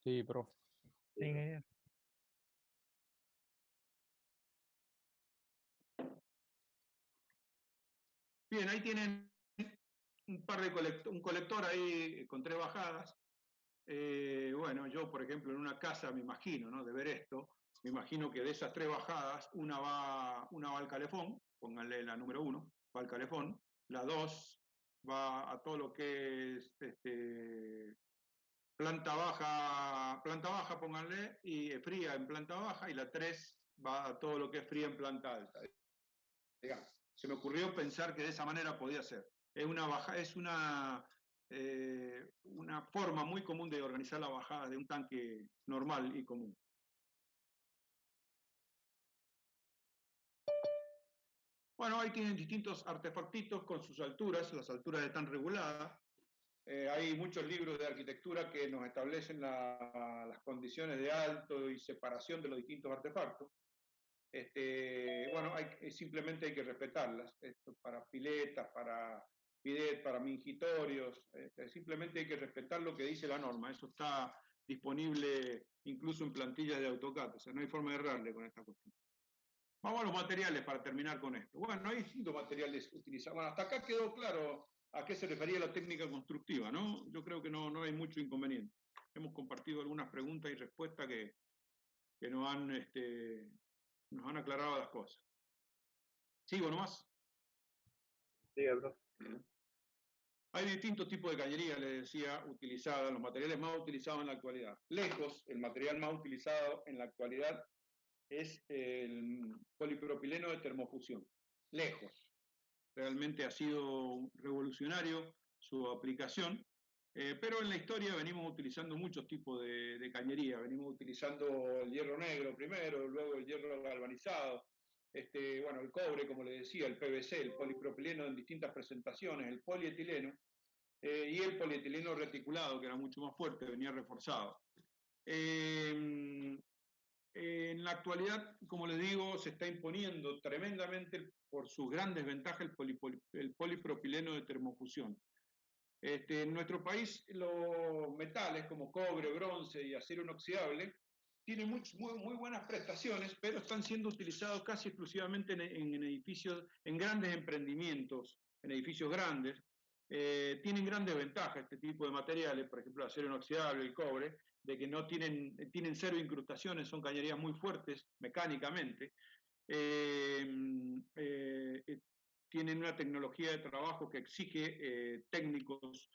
Sí, profe. Sí, Bien, ahí tienen un colector ahí con 3 bajadas. Bueno, yo, por ejemplo, en una casa me imagino, ¿no? De ver esto, me imagino que de esas 3 bajadas, una va al calefón, pónganle la número 1, va al calefón, la 2 va a todo lo que es planta baja, pónganle, y fría en planta baja, y la 3 va a todo lo que es fría en planta alta. Digamos, se me ocurrió pensar que de esa manera podía ser. Es una forma muy común de organizar la bajada de un tanque normal y común. Bueno, ahí tienen distintos artefactitos con sus alturas, las alturas están reguladas. Hay muchos libros de arquitectura que nos establecen las condiciones de alto y separación de los distintos artefactos. Bueno, simplemente hay que respetarlas. Para piletas, para bidet, para mingitorios, simplemente hay que respetar lo que dice la norma. Eso está disponible incluso en plantillas de AutoCAD, o sea, no hay forma de errarle con esta cuestión. Vamos a los materiales para terminar con esto. Bueno, hay distintos materiales utilizados. Bueno, hasta acá quedó claro a qué se refería la técnica constructiva, ¿no? Yo creo que no hay mucho inconveniente. Hemos compartido algunas preguntas y respuestas que nos han aclarado las cosas. ¿Sigo nomás? Sigue, profe. Hay distintos tipos de cañería, les decía, utilizadas, los materiales más utilizados en la actualidad. Lejos, el material más utilizado en la actualidad es el polipropileno de termofusión. Lejos. Realmente ha sido revolucionario su aplicación, pero en la historia venimos utilizando muchos tipos de cañería. Venimos utilizando el hierro negro primero, luego el hierro galvanizado, bueno, el cobre, como le decía, el PVC, el polipropileno en distintas presentaciones, el polietileno y el polietileno reticulado, que era mucho más fuerte, venía reforzado. En la actualidad, como les digo, se está imponiendo tremendamente por sus grandes ventajas el polipropileno de termofusión. En nuestro país los metales como cobre, bronce y acero inoxidable tienen muy buenas prestaciones, pero están siendo utilizados casi exclusivamente en edificios, en grandes emprendimientos, en edificios grandes. Tienen grandes ventajas este tipo de materiales, por ejemplo el acero inoxidable, el cobre, de que no tienen cero incrustaciones, son cañerías muy fuertes mecánicamente. Tienen una tecnología de trabajo que exige técnicos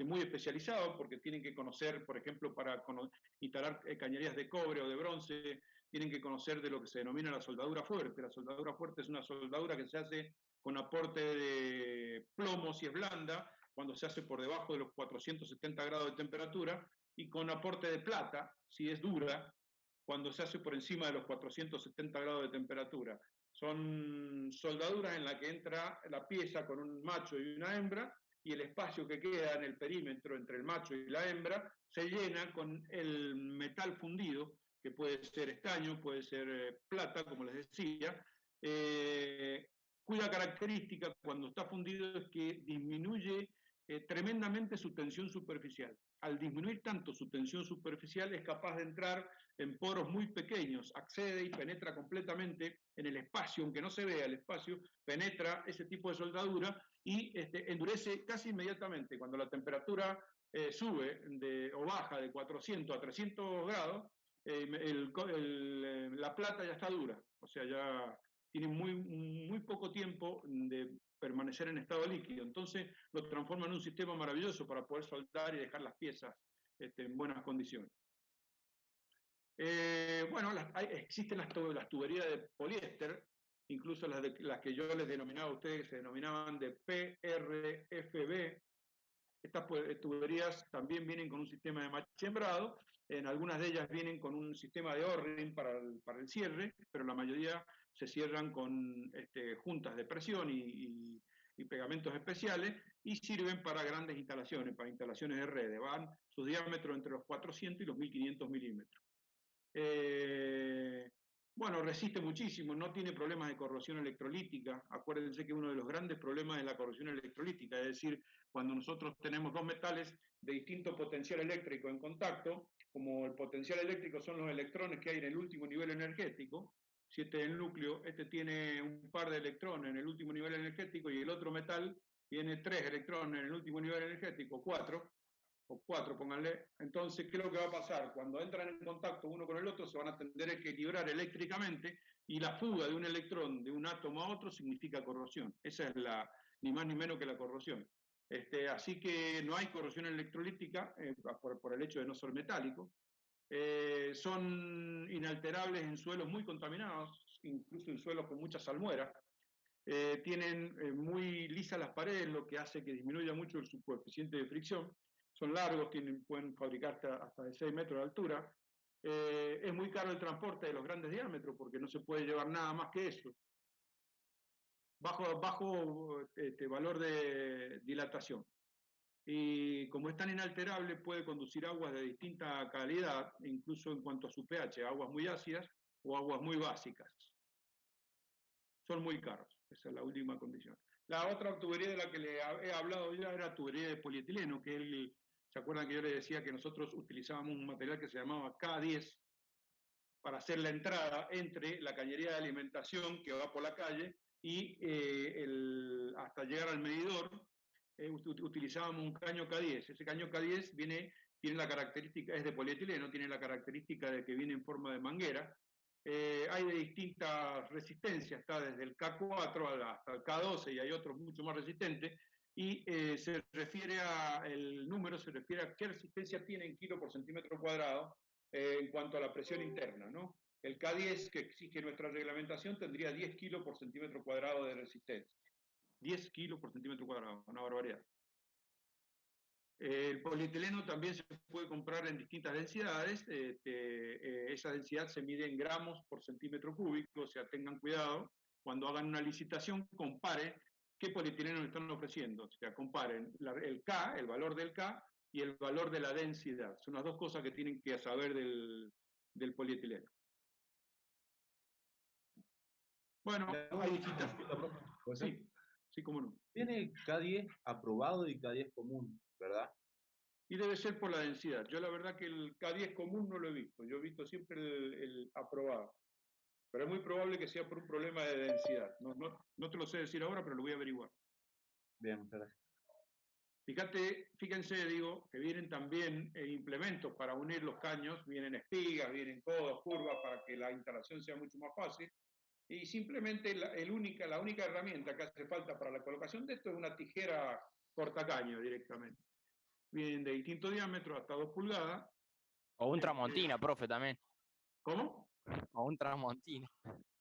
muy especializados porque tienen que conocer, por ejemplo, para instalar cañerías de cobre o de bronce, tienen que conocer de lo que se denomina la soldadura fuerte. La soldadura fuerte es una soldadura que se hace con aporte de plomo si es blanda, cuando se hace por debajo de los 470 grados de temperatura, y con aporte de plata si es dura, cuando se hace por encima de los 470 grados de temperatura. Son soldaduras en las que entra la pieza con un macho y una hembra, y el espacio que queda en el perímetro entre el macho y la hembra se llena con el metal fundido, que puede ser estaño, puede ser plata, como les decía, cuya característica cuando está fundido es que disminuye tremendamente su tensión superficial. Al disminuir tanto su tensión superficial es capaz de entrar en poros muy pequeños, accede y penetra completamente en el espacio, aunque no se vea el espacio, penetra ese tipo de soldadura y endurece casi inmediatamente. Cuando la temperatura sube o baja de 400 a 300 grados, la plata ya está dura, o sea, ya tiene muy poco tiempo de permanecer en estado líquido. Entonces lo transforma en un sistema maravilloso para poder soldar y dejar las piezas en buenas condiciones. Bueno, existen las tuberías de poliéster, incluso las que yo les denominaba a ustedes, que se denominaban de PRFB. Estas tuberías también vienen con un sistema de machembrado, en algunas de ellas vienen con un sistema de O-ring para el cierre, pero la mayoría se cierran con juntas de presión y pegamentos especiales, y sirven para grandes instalaciones, para instalaciones de redes. Van sus diámetros entre los 400 y los 1500 milímetros. Bueno, resiste muchísimo, no tiene problemas de corrosión electrolítica. Acuérdense que uno de los grandes problemas es la corrosión electrolítica, es decir, cuando nosotros tenemos dos metales de distinto potencial eléctrico en contacto, como el potencial eléctrico son los electrones que hay en el último nivel energético, si este es el núcleo, este tiene un par de electrones en el último nivel energético y el otro metal tiene 3 electrones en el último nivel energético, 4, o 4, pónganle. Entonces, ¿qué es lo que va a pasar? Cuando entran en contacto uno con el otro, se van a tender a equilibrar eléctricamente, y la fuga de un electrón de un átomo a otro significa corrosión. Esa es ni más ni menos que la corrosión. Así que no hay corrosión electrolítica por el hecho de no ser metálico. Son inalterables en suelos muy contaminados, incluso en suelos con mucha salmuera. Tienen muy lisas las paredes, lo que hace que disminuya mucho su coeficiente de fricción. Son largos, pueden fabricar hasta de 6 metros de altura. Es muy caro el transporte de los grandes diámetros porque no se puede llevar nada más que eso. Bajo valor de dilatación. Y como es tan inalterable, puede conducir aguas de distinta calidad, incluso en cuanto a su pH, aguas muy ácidas o aguas muy básicas. Son muy caros, esa es la última condición. La otra tubería de la que le he hablado ya era tubería de polietileno, que es ¿se acuerdan que yo les decía que nosotros utilizábamos un material que se llamaba K10 para hacer la entrada entre la cañería de alimentación que va por la calle y hasta llegar al medidor? Utilizábamos un caño K10. Ese caño K10 tiene la característica, es de polietileno, tiene la característica de que viene en forma de manguera. Hay de distintas resistencias, está desde el K4 hasta el K12 y hay otros mucho más resistentes, y el número se refiere a qué resistencia tiene en kilo por centímetro cuadrado en cuanto a la presión interna, ¿no? El K10 que exige nuestra reglamentación tendría 10 kilos por centímetro cuadrado de resistencia. 10 kilos por centímetro cuadrado, una barbaridad. El polietileno también se puede comprar en distintas densidades. Esa densidad se mide en gramos por centímetro cúbico, o sea, tengan cuidado. Cuando hagan una licitación, comparen qué polietileno están ofreciendo. O sea, comparen el K, el valor del K, y el valor de la densidad. Son las dos cosas que tienen que saber del polietileno. Bueno, hay distintas. Sí, cómo no. Tiene K10 aprobado y K10 común, ¿verdad? Y debe ser por la densidad. Yo la verdad que el K10 común no lo he visto. Yo he visto siempre el aprobado. Pero es muy probable que sea por un problema de densidad. No te lo sé decir ahora, pero lo voy a averiguar. Bien, muchas gracias. Fíjense, digo, que vienen también implementos para unir los caños. Vienen espigas, vienen codos, curvas, para que la instalación sea mucho más fácil. Y simplemente la única herramienta que hace falta para la colocación de esto es una tijera cortacaño directamente. Vienen de distinto diámetro, hasta 2 pulgadas. O un tramontina, profe, también. ¿Cómo? O un tramontina.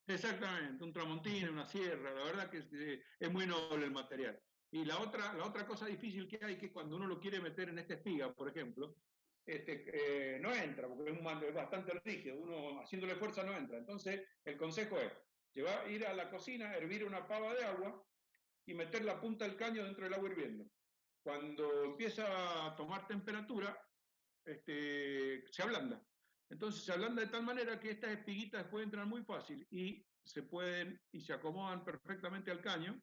Exactamente, un tramontina, una sierra, la verdad que es muy noble el material. Y la otra cosa difícil que hay, que cuando uno lo quiere meter en esta espiga, por ejemplo, no entra, porque es bastante rígido, uno haciéndole fuerza no entra. Entonces, el consejo es ir a la cocina, hervir una pava de agua y meter la punta del caño dentro del agua hirviendo. Cuando empieza a tomar temperatura, se ablanda. Entonces se ablanda de tal manera que estas espiguitas pueden entrar muy fácil y se acomodan perfectamente al caño,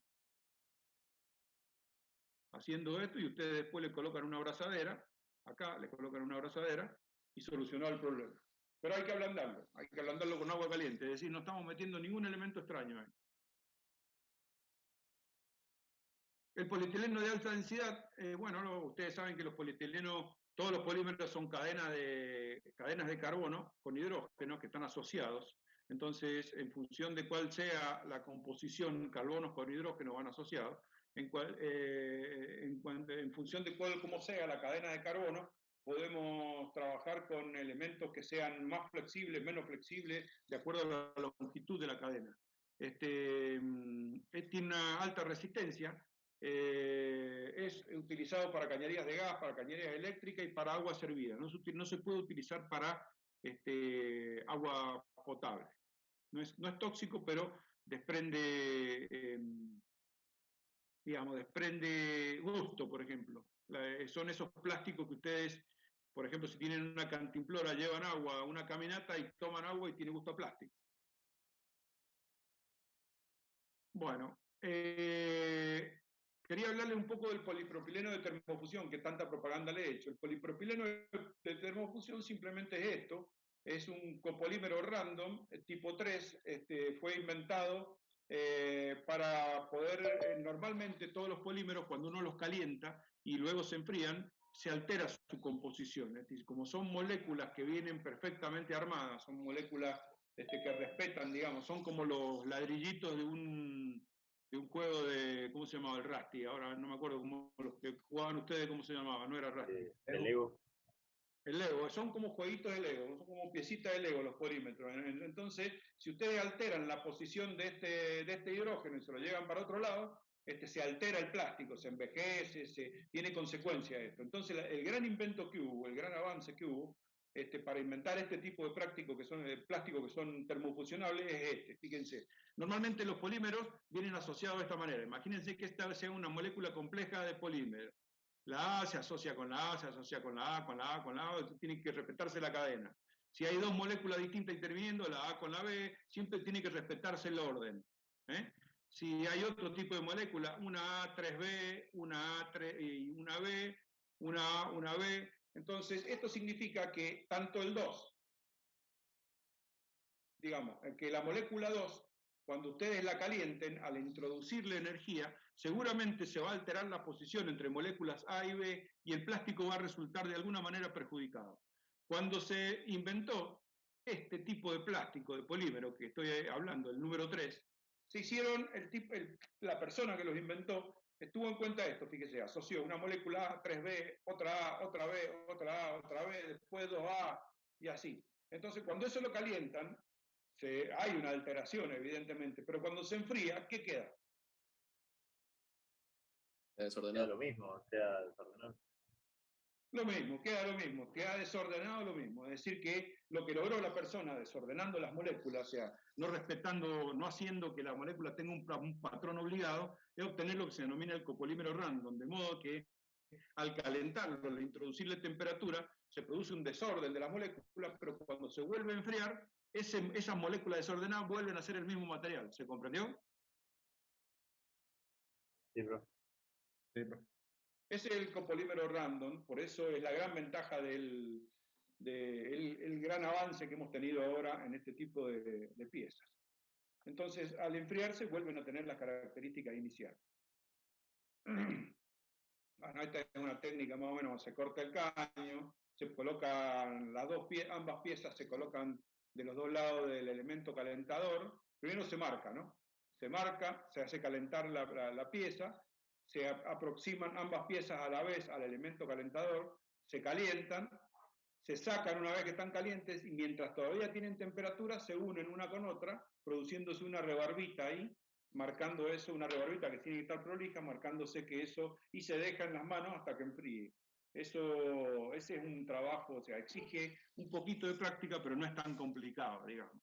haciendo esto, y ustedes después le colocan una abrazadera, acá le colocan una abrazadera y solucionar el problema. Pero hay que ablandarlo con agua caliente, es decir, no estamos metiendo ningún elemento extraño ahí. El polietileno de alta densidad, bueno, ustedes saben que los polietilenos, todos los polímeros son cadenas de carbono con hidrógeno que están asociados. Entonces, en función de cuál sea la composición, carbonos con hidrógeno van asociados. En función de cómo sea la cadena de carbono, podemos trabajar con elementos que sean más flexibles, menos flexibles, de acuerdo a la longitud de la cadena. Tiene una alta resistencia. Es utilizado para cañerías de gas, para cañerías eléctricas y para agua servida. No se puede utilizar para agua potable. No es tóxico, pero desprende, desprende gusto, por ejemplo. Son esos plásticos que ustedes, por ejemplo, si tienen una cantimplora, llevan agua a una caminata y toman agua y tiene gusto a plástico. Bueno, quería hablarle un poco del polipropileno de termofusión, que tanta propaganda le he hecho. El polipropileno de termofusión simplemente es esto, es un copolímero random, tipo 3, fue inventado para poder, normalmente todos los polímeros, cuando uno los calienta y luego se enfrían, se altera su composición. Es decir, como son moléculas que vienen perfectamente armadas, son moléculas que respetan, digamos, son como los ladrillitos de un juego de, ¿cómo se llamaba? El Rusty, ahora no me acuerdo cómo los que jugaban ustedes, ¿cómo se llamaba? No era Rusty. El Lego. El Lego, son como jueguitos de Lego, son como piecitas de Lego los polímetros. Entonces, si ustedes alteran la posición de este hidrógeno y se lo llevan para otro lado, se altera el plástico, se envejece, tiene consecuencia esto. Entonces, el gran invento que hubo, el gran avance que hubo, para inventar este tipo de plásticos que son termofusionables es fíjense. Normalmente los polímeros vienen asociados de esta manera. Imagínense que esta sea una molécula compleja de polímero. La A se asocia con la A, se asocia con la A, con la A, con la A, tiene que respetarse la cadena. Si hay dos moléculas distintas interviniendo, la A con la B, siempre tiene que respetarse el orden. Si hay otro tipo de molécula, una A, 3B, una A, 3, y una B, una A, una B, entonces esto significa que tanto el 2, digamos, que la molécula 2, cuando ustedes la calienten, al introducirle energía, seguramente se va a alterar la posición entre moléculas A y B y el plástico va a resultar de alguna manera perjudicado. Cuando se inventó este tipo de plástico, de polímero, que estoy hablando, el número 3, se hicieron, la persona que los inventó tuvo en cuenta esto, fíjese, asoció una molécula A, 3B, otra A, otra B, otra A, otra B, después 2A, y así. Entonces, cuando eso lo calientan, hay una alteración, evidentemente, pero cuando se enfría, ¿qué queda? Desordenado. Queda lo mismo, o sea, desordenado. Queda lo mismo, queda desordenado lo mismo. Es decir, que lo que logró la persona desordenando las moléculas, o sea, no haciendo que la molécula tenga un patrón obligado, es obtener lo que se denomina el copolímero random, de modo que al calentarlo, al introducirle temperatura, se produce un desorden de las moléculas, pero cuando se vuelve a enfriar, esas moléculas desordenadas vuelven a ser el mismo material. ¿Se comprendió? Sí, profe. Sí, profe. Ese es el copolímero random, por eso es la gran ventaja el gran avance que hemos tenido ahora en este tipo de piezas. Entonces, al enfriarse, vuelven a tener las características iniciales. Bueno, esta es una técnica más o menos, se corta el caño, se colocan ambas piezas se colocan de los dos lados del elemento calentador. Primero se marca, ¿no? Se marca, se hace calentar la pieza, se aproximan ambas piezas a la vez al elemento calentador, se calientan, se sacan una vez que están calientes y mientras todavía tienen temperatura se unen una con otra, produciéndose una rebarbita ahí, marcando eso, una rebarbita que tiene que estar prolija, marcándose que eso, y se deja en las manos hasta que enfríe. Ese es un trabajo, o sea, exige un poquito de práctica, pero no es tan complicado, digamos.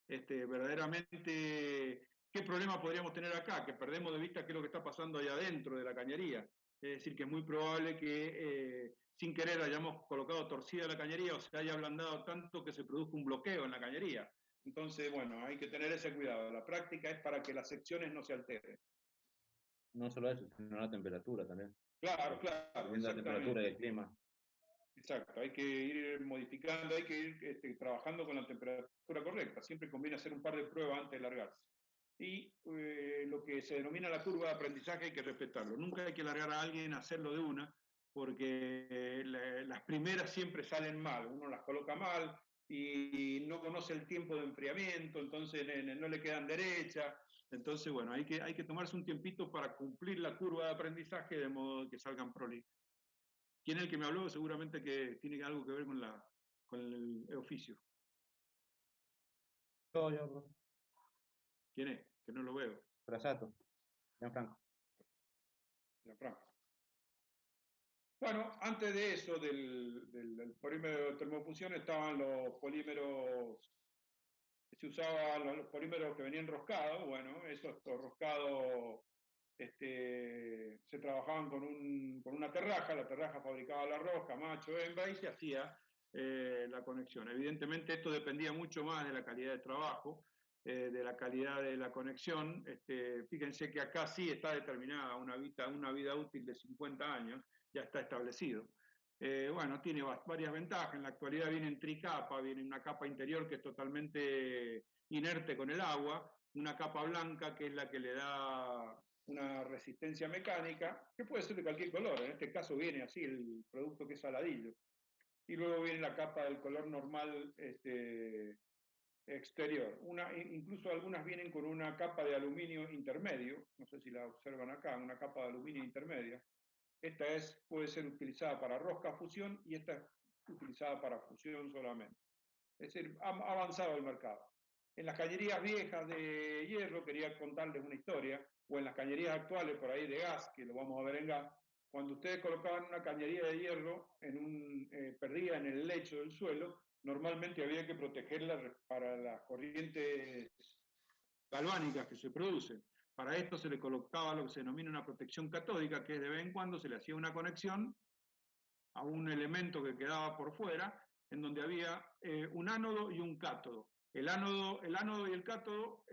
Verdaderamente, ¿qué problema podríamos tener acá? Que perdemos de vista qué es lo que está pasando allá adentro de la cañería. Es decir, que es muy probable que sin querer hayamos colocado torcida la cañería o se haya ablandado tanto que se produzca un bloqueo en la cañería. Entonces, bueno, hay que tener ese cuidado. La práctica es para que las secciones no se alteren. No solo eso, sino la temperatura también. Claro, claro. Viendo la temperatura y el clima. Exacto, hay que ir modificando, hay que ir trabajando con la temperatura correcta. Siempre conviene hacer un par de pruebas antes de largarse. Y lo que se denomina la curva de aprendizaje hay que respetarlo. Nunca hay que largar a alguien a hacerlo de una, porque las primeras siempre salen mal. Uno las coloca mal y no conoce el tiempo de enfriamiento, entonces no le quedan derechas. Entonces, bueno, hay que tomarse un tiempito para cumplir la curva de aprendizaje de modo que salgan prolijas. ¿Quién es el que me habló? Seguramente que tiene algo que ver con el oficio. Yo. ¿Quién es? Que no lo veo. Frasato. Gianfranco. Gianfranco. Bueno, antes de eso, del polímero de termofusión, estaban los polímeros que se usaban, los polímeros que venían roscados. Bueno, esos roscados se trabajaban con una terraja. La terraja fabricaba la rosca, macho, hembra, y se hacía la conexión. Evidentemente esto dependía mucho más de la calidad de trabajo, de la calidad de la conexión. Fíjense que acá sí está determinada una vida útil de 50 años, ya está establecido. Bueno, tiene varias ventajas. En la actualidad viene en tricapa, viene una capa interior que es totalmente inerte con el agua, una capa blanca que es la que le da una resistencia mecánica, que puede ser de cualquier color. En este caso viene así el producto que es saladillo. Y luego viene la capa del color normal exterior. Incluso algunas vienen con una capa de aluminio intermedio, no sé si la observan acá, una capa de aluminio intermedia. Esta puede ser utilizada para rosca fusión y esta es utilizada para fusión solamente. Es decir, ha avanzado el mercado. En las cañerías viejas de hierro, quería contarles una historia, o en las cañerías actuales por ahí de gas, que lo vamos a ver en gas, cuando ustedes colocaban una cañería de hierro perdida en el lecho del suelo, normalmente había que protegerla para las corrientes galvánicas que se producen. Para esto se le colocaba lo que se denomina una protección catódica, que es de vez en cuando se le hacía una conexión a un elemento que quedaba por fuera, en donde había un ánodo y un cátodo. El ánodo y el cátodo,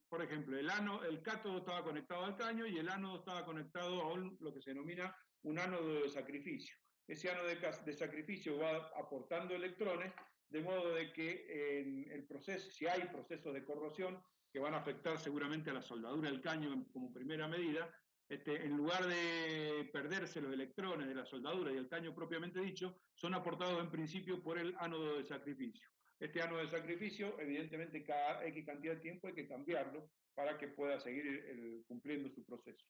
por ejemplo, el cátodo estaba conectado al caño y el ánodo estaba conectado a lo que se denomina un ánodo de sacrificio. Ese ánodo de sacrificio va aportando electrones, de modo de que en el proceso, si hay procesos de corrosión que van a afectar seguramente a la soldadura del caño como primera medida, en lugar de perderse los electrones de la soldadura y el caño propiamente dicho, son aportados en principio por el ánodo de sacrificio. Este ánodo de sacrificio, evidentemente, cada X cantidad de tiempo hay que cambiarlo para que pueda seguir cumpliendo su proceso.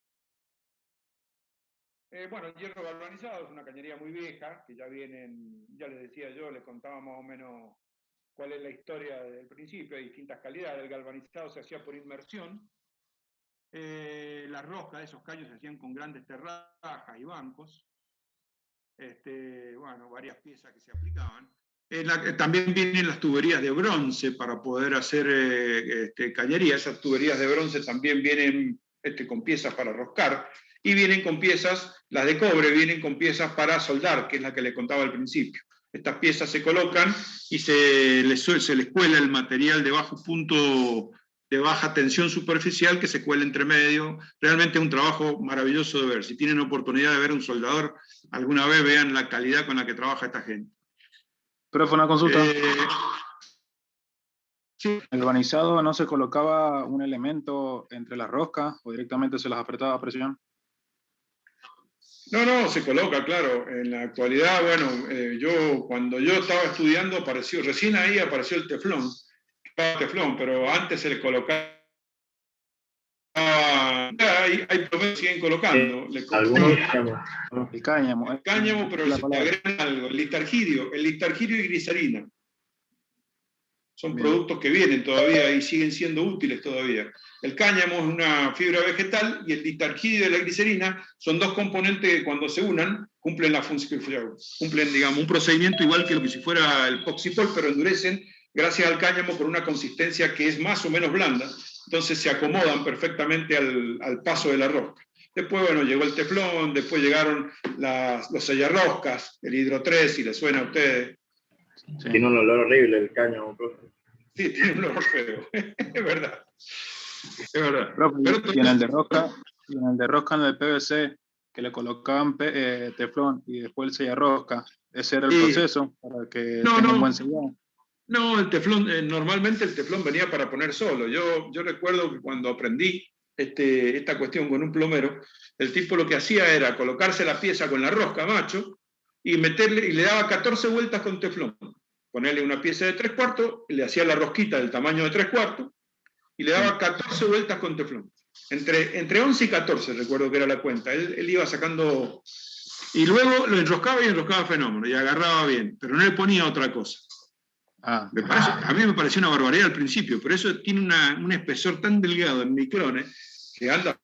Bueno, el hierro galvanizado es una cañería muy vieja, que ya les decía yo, les contaba más o menos cuál es la historia del principio, hay distintas calidades. El galvanizado se hacía por inmersión. La rosca de esos caños se hacían con grandes terrajas y bancos. Bueno, varias piezas que se aplicaban. También vienen las tuberías de bronce para poder hacer cañería. Esas tuberías de bronce también vienen con piezas para roscar. Y vienen con piezas, las de cobre, vienen con piezas para soldar, que es la que les contaba al principio. Estas piezas se colocan y se les cuela el material de bajo punto, de baja tensión superficial, que se cuela entre medio. Realmente es un trabajo maravilloso de ver. Si tienen oportunidad de ver un soldador, alguna vez vean la calidad con la que trabaja esta gente. Profe, una consulta. Sí. ¿En el galvanizado no se colocaba un elemento entre las roscas o directamente se las apretaba a presión? No, se coloca, claro. En la actualidad, bueno, cuando yo estaba estudiando, recién ahí apareció el teflón, pero antes se le colocaba y hay plomeros que siguen colocando. Algunos El cáñamo. El cáñamo, pero la se le palabra. agrega algo, el listargirio y glicerina. Son Bien. productos que vienen todavía y siguen siendo útiles todavía. El cáñamo es una fibra vegetal y el listargirio y la glicerina son dos componentes que cuando se unan cumplen la función, cumplen, digamos, un procedimiento igual que lo que si fuera el poxipol, pero endurecen gracias al cáñamo por una consistencia que es más o menos blanda, entonces se acomodan perfectamente al paso de la rosca. Después, bueno, llegó el teflón, después llegaron los sellarroscas, el Hydro 3, si les suena a ustedes. Sí. tiene un olor horrible el cáñamo, profe. Sí, tiene un olor feo, es verdad. Es verdad. Profe, Pero y en el de rosca, en el PVC, que le colocaban teflón y después el sellarrosca, ese era el Sí. proceso para que No, tenga no. un buen sellado. No, el teflón, normalmente el teflón venía para poner solo. Yo recuerdo que cuando aprendí esta cuestión con un plomero, el tipo lo que hacía era colocarse la pieza con la rosca macho y le daba 14 vueltas con teflón. Ponerle una pieza de 3/4, le hacía la rosquita del tamaño de 3/4 y le daba 14 vueltas con teflón. Entre 11 y 14 recuerdo que era la cuenta. Él iba sacando y luego lo enroscaba y enroscaba fenómeno y agarraba bien, pero no le ponía otra cosa. Ah, A mí me pareció una barbaridad al principio, pero eso tiene un espesor tan delgado en micrones que anda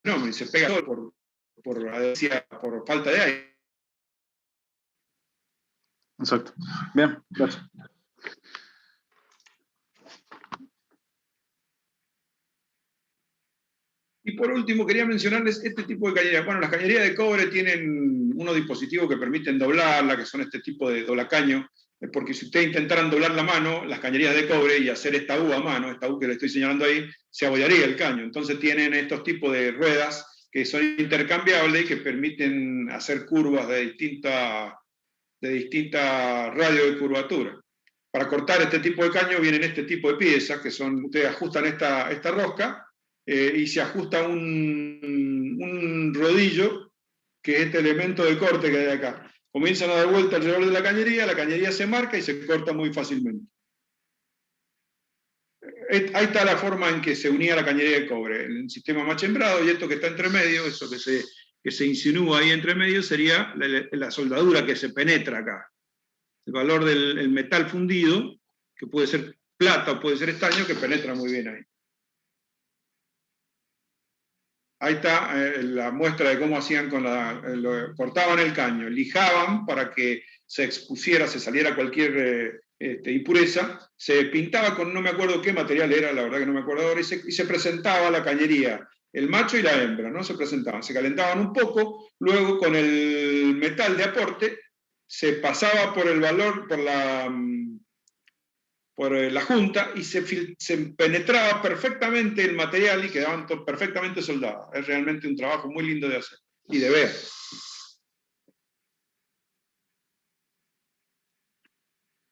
fenómeno y se pega todo por falta de aire. exacto. Bien, gracias. Y por último, quería mencionarles este tipo de cañerías. Bueno, las cañerías de cobre tienen unos dispositivos que permiten doblarla, que son este tipo de doblacaño, porque si ustedes intentaran doblar la mano, las cañerías de cobre, y hacer esta U a mano, esta U que le estoy señalando ahí, se abollaría el caño. Entonces tienen estos tipos de ruedas que son intercambiables y que permiten hacer curvas de distinta radio de curvatura. Para cortar este tipo de caño vienen este tipo de piezas, que son, ustedes ajustan esta rosca, y se ajusta un rodillo, que es este elemento de corte que hay acá. Comienzan a dar vuelta alrededor de la cañería se marca y se corta muy fácilmente. Ahí está la forma en que se unía la cañería de cobre, el sistema machembrado, y esto que está entre medio, eso que se insinúa ahí entre medio, sería la soldadura que se penetra acá. El valor del metal fundido, que puede ser plata o puede ser estaño, que penetra muy bien ahí. Ahí está la muestra de cómo hacían cortaban el caño, lijaban para que se expusiera, se saliera cualquier impureza, se pintaba con no me acuerdo qué material era, la verdad que no me acuerdo ahora, y se presentaba la cañería, el macho y la hembra, ¿no? Se presentaban, se calentaban un poco, luego con el metal de aporte se pasaba por el valor, por la junta, y se penetraba perfectamente el material y quedaban perfectamente soldadas. Es realmente un trabajo muy lindo de hacer y de ver.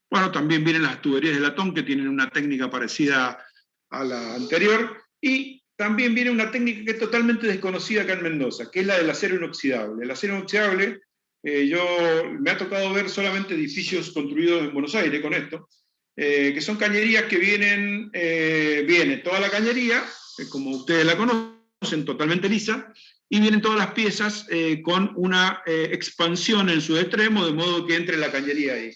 Bueno, también vienen las tuberías de latón, que tienen una técnica parecida a la anterior, y también viene una técnica que es totalmente desconocida acá en Mendoza, que es la del acero inoxidable. El acero inoxidable, me ha tocado ver solamente edificios construidos en Buenos Aires con esto, que son cañerías que viene toda la cañería, como ustedes la conocen, totalmente lisa, y vienen todas las piezas con una expansión en su extremo, de modo que entre la cañería ahí.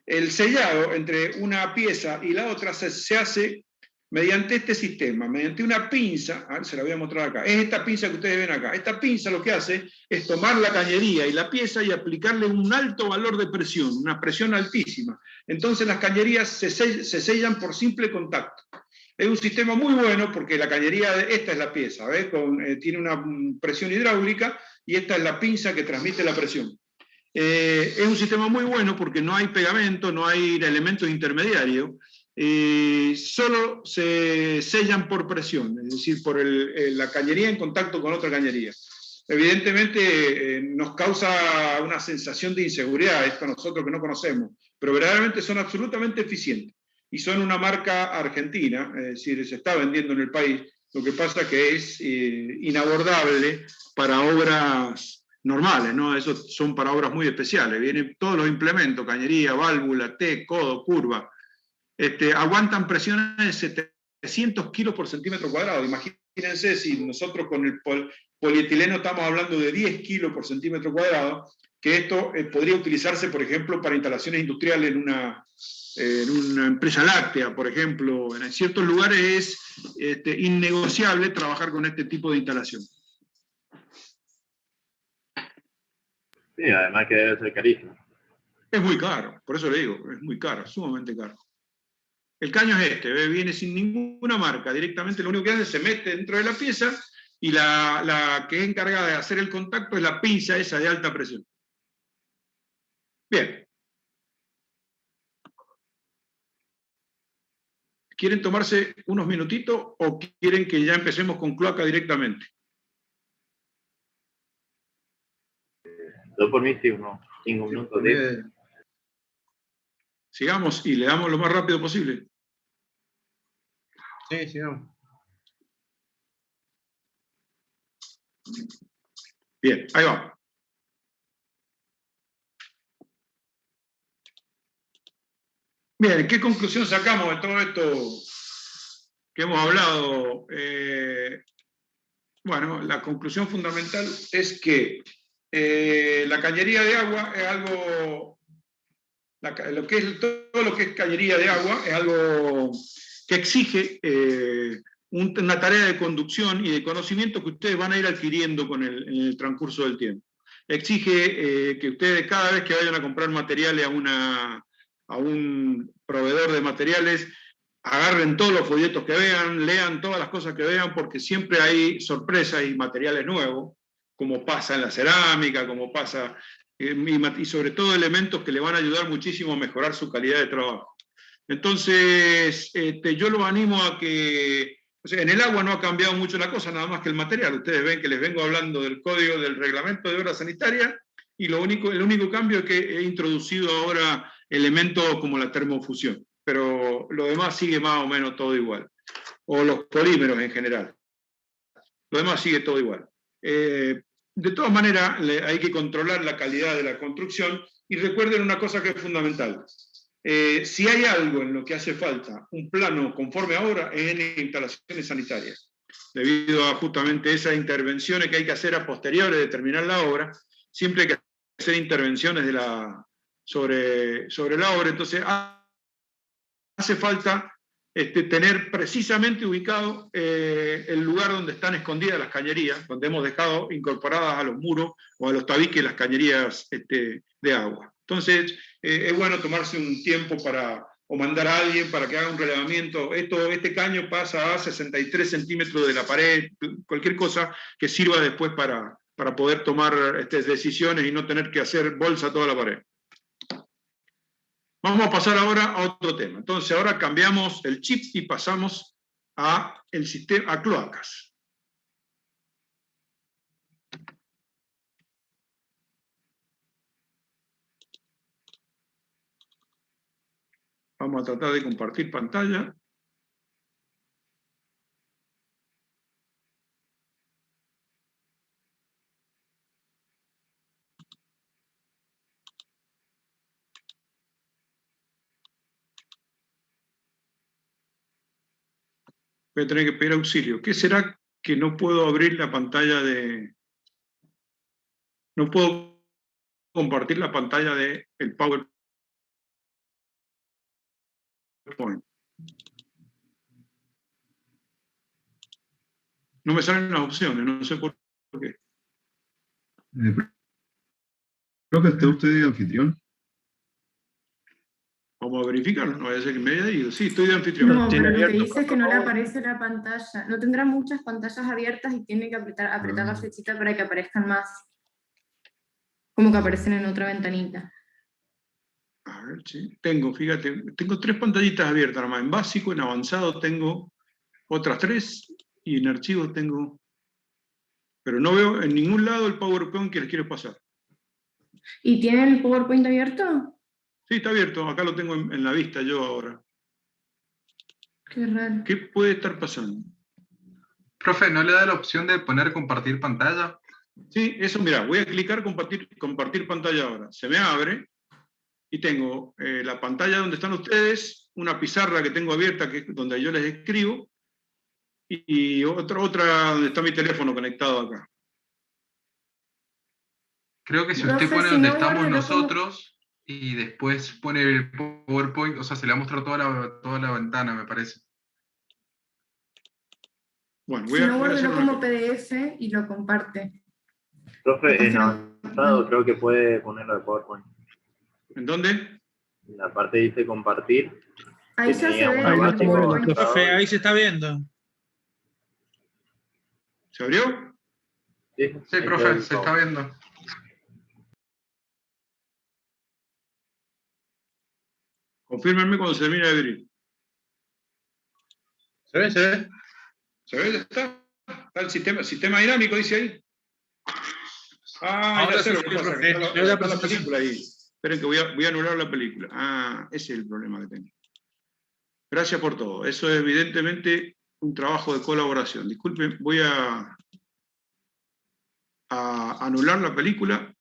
El sellado entre una pieza y la otra se hace mediante este sistema, mediante una pinza, a ver, se la voy a mostrar acá, es esta pinza que ustedes ven acá. Esta pinza lo que hace es tomar la cañería y la pieza y aplicarle un alto valor de presión, una presión altísima. Entonces las cañerías se sellan por simple contacto. Es un sistema muy bueno porque la cañería, esta es la pieza, ¿ves? Tiene una presión hidráulica y esta es la pinza que transmite la presión. Es un sistema muy bueno porque no hay pegamento, no hay elementos intermediarios, solo se sellan por presión, es decir, por la cañería en contacto con otra cañería. Evidentemente nos causa una sensación de inseguridad esto a nosotros que no conocemos, pero verdaderamente son absolutamente eficientes y son una marca argentina, es decir, se está vendiendo en el país. Lo que pasa que es inabordable para obras normales, ¿no? Esos son para obras muy especiales. Vienen todos los implementos, cañería, válvula, T, codo, curva. Aguantan presiones de 300 kilos por centímetro cuadrado. Imagínense si nosotros con el polietileno estamos hablando de 10 kilos por centímetro cuadrado, que esto podría utilizarse, por ejemplo, para instalaciones industriales en una empresa láctea, por ejemplo. En ciertos lugares es innegociable trabajar con este tipo de instalación. Sí, además que debe ser carísimo. Es muy caro, por eso le digo, es muy caro, sumamente caro. El caño es este, viene sin ninguna marca, directamente lo único que hace es se mete dentro de la pieza y la que es encargada de hacer el contacto es la pinza esa de alta presión. Bien. ¿Quieren tomarse unos minutitos o quieren que ya empecemos con cloaca directamente? Yo por mí sí, unos 5 minutos. 10. Sigamos y le damos lo más rápido posible. Sí, sigamos. Bien, ahí va. Bien, ¿qué conclusión sacamos de todo esto que hemos hablado? Bueno, la conclusión fundamental es que la cañería de agua es algo, todo lo que es cañería de agua es algo que exige una tarea de conducción y de conocimiento que ustedes van a ir adquiriendo en el transcurso del tiempo. Exige que ustedes cada vez que vayan a comprar materiales a un proveedor de materiales, agarren todos los folletos que vean, lean todas las cosas que vean, porque siempre hay sorpresas y materiales nuevos, como pasa en la cerámica, como pasa, y sobre todo elementos que le van a ayudar muchísimo a mejorar su calidad de trabajo. Entonces, yo los animo a que, o sea, en el agua no ha cambiado mucho la cosa, nada más que el material. Ustedes ven que les vengo hablando del código del reglamento de obra sanitaria, y el único cambio es que he introducido ahora elementos como la termofusión, pero lo demás sigue más o menos todo igual, o los polímeros en general. Lo demás sigue todo igual. De todas maneras, hay que controlar la calidad de la construcción, y recuerden una cosa que es fundamental. Si hay algo en lo que hace falta un plano conforme a obra, es en instalaciones sanitarias, debido a justamente esas intervenciones que hay que hacer a posteriori de terminar la obra. Siempre hay que hacer intervenciones sobre la obra, entonces hace falta tener precisamente ubicado el lugar donde están escondidas las cañerías, donde hemos dejado incorporadas a los muros o a los tabiques las cañerías de agua. Entonces, es bueno tomarse un tiempo o mandar a alguien para que haga un relevamiento. Este caño pasa a 63 centímetros de la pared, cualquier cosa que sirva después para poder tomar decisiones y no tener que hacer bolsa toda la pared. Vamos a pasar ahora a otro tema. Entonces, ahora cambiamos el chip y pasamos a cloacas. Vamos a tratar de compartir pantalla. Voy a tener que pedir auxilio. ¿Qué será que no puedo abrir la pantalla de... No puedo compartir la pantalla del PowerPoint? No me salen las opciones, no sé por qué. Creo que esté usted de anfitrión. Vamos a verificarlo, no vaya a ser que me haya ido. Sí, estoy de anfitrión. No, pero lo que dice es que no le aparece la pantalla. No tendrá muchas pantallas abiertas y tiene que apretar la flechita para que aparezcan más. Como que aparecen en otra ventanita. A ver, sí. Fíjate, tengo 3 pantallitas abiertas nada más. En básico, en avanzado tengo otras 3 y en archivos tengo... Pero no veo en ningún lado el PowerPoint que les quiero pasar. ¿Y tiene el PowerPoint abierto? Sí, está abierto. Acá lo tengo en la vista yo ahora. Qué raro. ¿Qué puede estar pasando? Profe, ¿no le da la opción de poner compartir pantalla? Sí, eso, mira, voy a clicar compartir pantalla ahora. Se me abre y tengo la pantalla donde están ustedes una pizarra que tengo abierta, que es donde yo les escribo, y otra donde está mi teléfono conectado acá. Creo que si Profe, usted pone si donde no, estamos guárdelo como- nosotros y después pone el PowerPoint, o sea, se le va a mostrar toda la ventana, me parece. Bueno, Si no, voy a hacer guárdelo una como PDF y lo comparte. Profe, Entonces, en avanzado creo que puede ponerlo de PowerPoint. ¿En dónde? En la parte dice compartir. Ahí ya se tenía ve una el base con PowerPoint. avanzado Profe, y- ahí se está viendo. ¿Se abrió? Sí, Sí, ahí profe, quedó el se está PowerPoint. viendo. Confírmenme cuando se termine de abrir. ¿Se ve? ¿Se ve? ¿Se ve? ¿Está? ¿Está el sistema dinámico, dice ahí? Ah, Ahora ya sé sí, lo que sí, pasa. profe. Está Ya la la presentación. película ahí. Esperen que voy a anular la película. Ah, ese es el problema que tengo. Gracias por todo. Eso es evidentemente un trabajo de colaboración. Disculpen, voy a anular la película.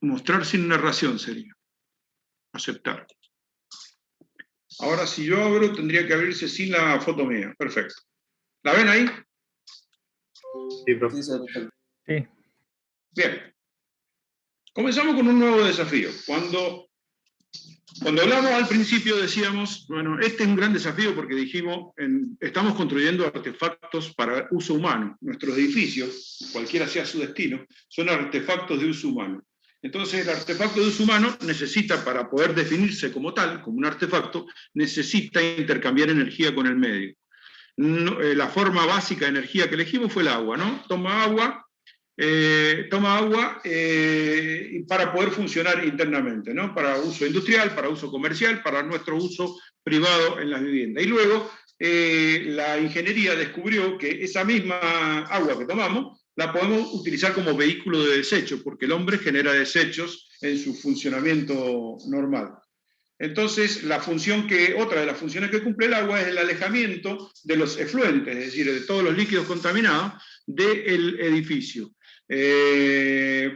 Mostrar sin narración sería. Aceptar. Ahora, si yo abro, tendría que abrirse sin la foto mía. Perfecto. ¿La ven ahí? Sí, profe. Sí. Bien. Comenzamos con un nuevo desafío. Cuando hablamos al principio decíamos, bueno, este es un gran desafío porque dijimos, estamos construyendo artefactos para uso humano. Nuestros edificios, cualquiera sea su destino, son artefactos de uso humano. Entonces, el artefacto de uso humano necesita, para poder definirse como tal, como un artefacto, necesita intercambiar energía con el medio. La forma básica de energía que elegimos fue el agua, ¿no? Toma agua para poder funcionar internamente, ¿no? Para uso industrial, para uso comercial, para nuestro uso privado en las viviendas. Y luego la ingeniería descubrió que esa misma agua que tomamos la podemos utilizar como vehículo de desecho, porque el hombre genera desechos en su funcionamiento normal. Entonces, otra de las funciones que cumple el agua es el alejamiento de los efluentes, es decir, de todos los líquidos contaminados del edificio.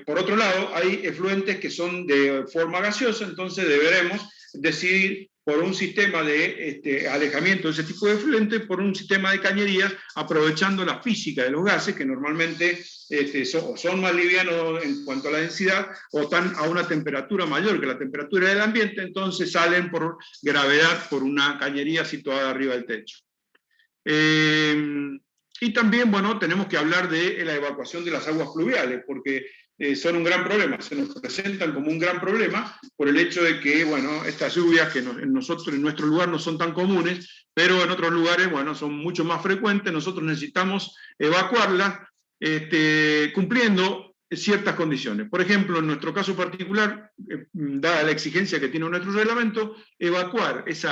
Por otro lado, hay efluentes que son de forma gaseosa, entonces deberemos decidir por un sistema de alejamiento de ese tipo de efluentes, por un sistema de cañerías, aprovechando la física de los gases, que normalmente son más livianos en cuanto a la densidad, o están a una temperatura mayor que la temperatura del ambiente, entonces salen por gravedad por una cañería situada arriba del techo. Y también, bueno, tenemos que hablar de la evacuación de las aguas pluviales, porque son un gran problema, se nos presentan como un gran problema por el hecho de que, bueno, estas lluvias que en nuestro lugar no son tan comunes, pero en otros lugares, bueno, son mucho más frecuentes, nosotros necesitamos evacuarlas cumpliendo ciertas condiciones. Por ejemplo, en nuestro caso particular, dada la exigencia que tiene nuestro reglamento, evacuar ese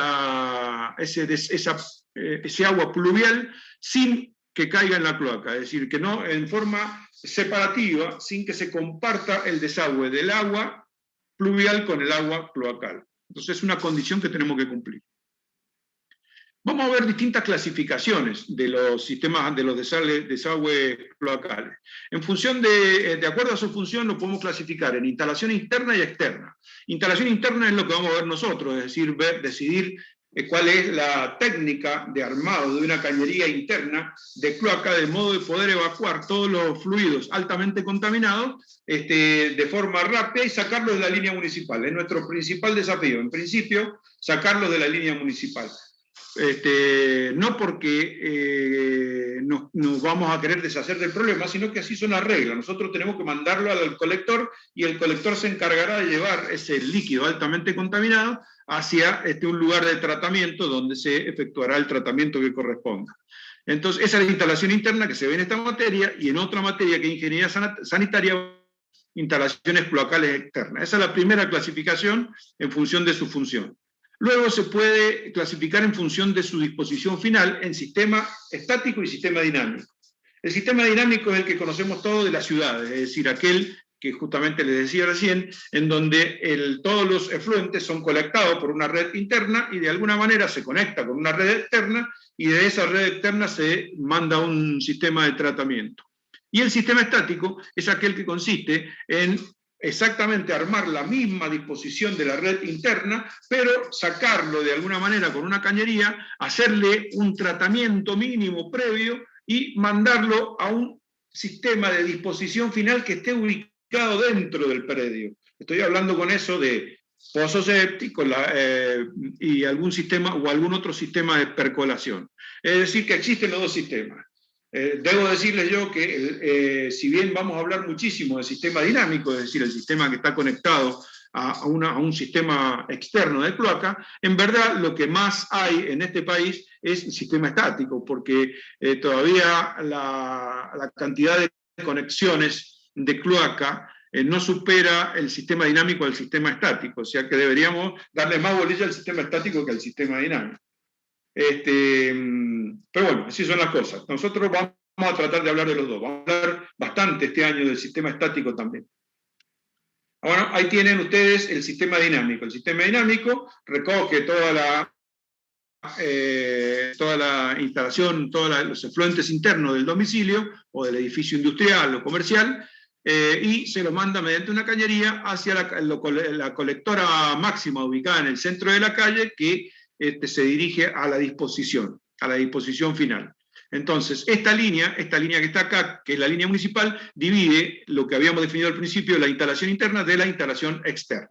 agua pluvial sin que caiga en la cloaca, es decir, que no en forma separativa, sin que se comparta el desagüe del agua pluvial con el agua cloacal. Entonces es una condición que tenemos que cumplir. Vamos a ver distintas clasificaciones de los sistemas de los desagües cloacales. En función de acuerdo a su función, lo podemos clasificar en instalación interna y externa. Instalación interna es lo que vamos a ver nosotros, es decir, decidir cuál es la técnica de armado de una cañería interna de cloaca, de modo de poder evacuar todos los fluidos altamente contaminados de forma rápida y sacarlos de la línea municipal. Es nuestro principal desafío, en principio, sacarlos de la línea municipal. No porque nos vamos a querer deshacer del problema, sino que así son las reglas. Nosotros tenemos que mandarlo al colector y el colector se encargará de llevar ese líquido altamente contaminado hacia un lugar de tratamiento donde se efectuará el tratamiento que corresponda. Entonces, esa es la instalación interna que se ve en esta materia, y en otra materia que es ingeniería sanitaria, instalaciones cloacales externas. Esa es la primera clasificación en función de su función. Luego se puede clasificar en función de su disposición final en sistema estático y sistema dinámico. El sistema dinámico es el que conocemos todos de las ciudades, es decir, aquel que justamente les decía recién, en donde todos los efluentes son colectados por una red interna y de alguna manera se conecta con una red externa, y de esa red externa se manda un sistema de tratamiento. Y el sistema estático es aquel que consiste en exactamente armar la misma disposición de la red interna, pero sacarlo de alguna manera con una cañería, hacerle un tratamiento mínimo previo y mandarlo a un sistema de disposición final que esté ubicado dentro del predio. Estoy hablando con eso de pozo séptico y algún sistema o algún otro sistema de percolación. Es decir, que existen los dos sistemas. Debo decirles yo que si bien vamos a hablar muchísimo del sistema dinámico, es decir, el sistema que está conectado a un sistema externo de cloaca, en verdad lo que más hay en este país es el sistema estático, porque todavía la cantidad de conexiones de cloaca no supera el sistema dinámico al sistema estático, o sea que deberíamos darle más bolilla al sistema estático que al sistema dinámico. Pero bueno, así son las cosas. Nosotros vamos a tratar de hablar de los dos. Vamos a hablar bastante este año del sistema estático también. Bueno, ahí tienen ustedes el sistema dinámico. El sistema dinámico recoge toda la instalación, todos los efluentes internos del domicilio o del edificio industrial o comercial, y se lo manda mediante una cañería hacia la colectora máxima ubicada en el centro de la calle, que se dirige a la disposición final. Entonces, esta línea que está acá, que es la línea municipal, divide lo que habíamos definido al principio, la instalación interna de la instalación externa.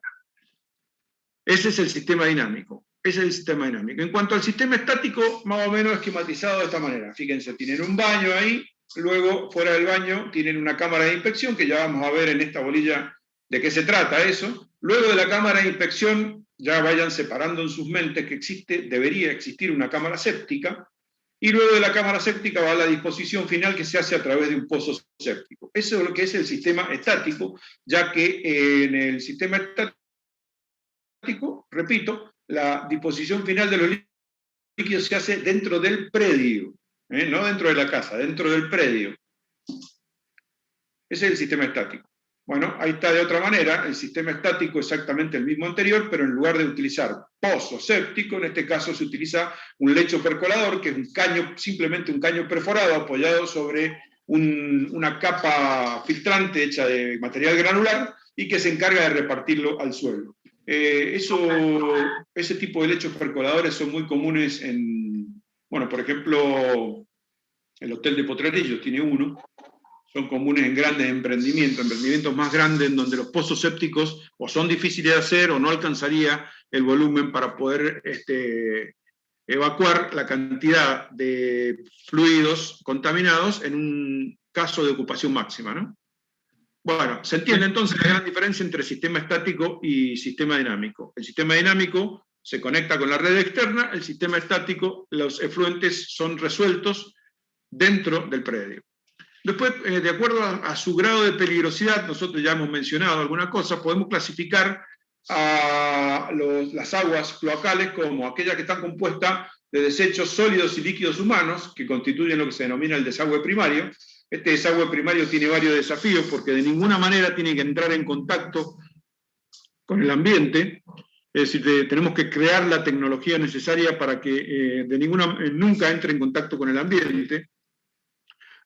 Ese es el sistema dinámico. En cuanto al sistema estático, más o menos esquematizado de esta manera. Fíjense, tienen un baño ahí, luego fuera del baño tienen una cámara de inspección, que ya vamos a ver en esta bolilla de qué se trata eso. Luego de la cámara de inspección, ya vayan separando en sus mentes que debería existir una cámara séptica, y luego de la cámara séptica va a la disposición final que se hace a través de un pozo séptico. Eso es lo que es el sistema estático, ya que en el sistema estático, repito, la disposición final de los líquidos se hace dentro del predio, no dentro de la casa, dentro del predio. Ese es el sistema estático. Bueno, ahí está de otra manera, el sistema estático exactamente el mismo anterior, pero en lugar de utilizar pozo séptico, en este caso se utiliza un lecho percolador, que es un caño, simplemente un caño perforado apoyado sobre una capa filtrante hecha de material granular y que se encarga de repartirlo al suelo. Ese tipo de lechos percoladores son muy comunes bueno, por ejemplo, el Hotel de Potrerillos tiene uno. Son comunes en grandes emprendimientos más grandes, en donde los pozos sépticos o son difíciles de hacer o no alcanzaría el volumen para poder evacuar la cantidad de fluidos contaminados en un caso de ocupación máxima, ¿no? Bueno, se entiende entonces la gran diferencia entre sistema estático y sistema dinámico. El sistema dinámico se conecta con la red externa, el sistema estático, los efluentes son resueltos dentro del predio. Después, de acuerdo a su grado de peligrosidad, nosotros ya hemos mencionado alguna cosa, podemos clasificar a las aguas cloacales como aquellas que están compuestas de desechos sólidos y líquidos humanos, que constituyen lo que se denomina el desagüe primario. Este desagüe primario tiene varios desafíos porque de ninguna manera tiene que entrar en contacto con el ambiente. Es decir, tenemos que crear la tecnología necesaria para que nunca entre en contacto con el ambiente.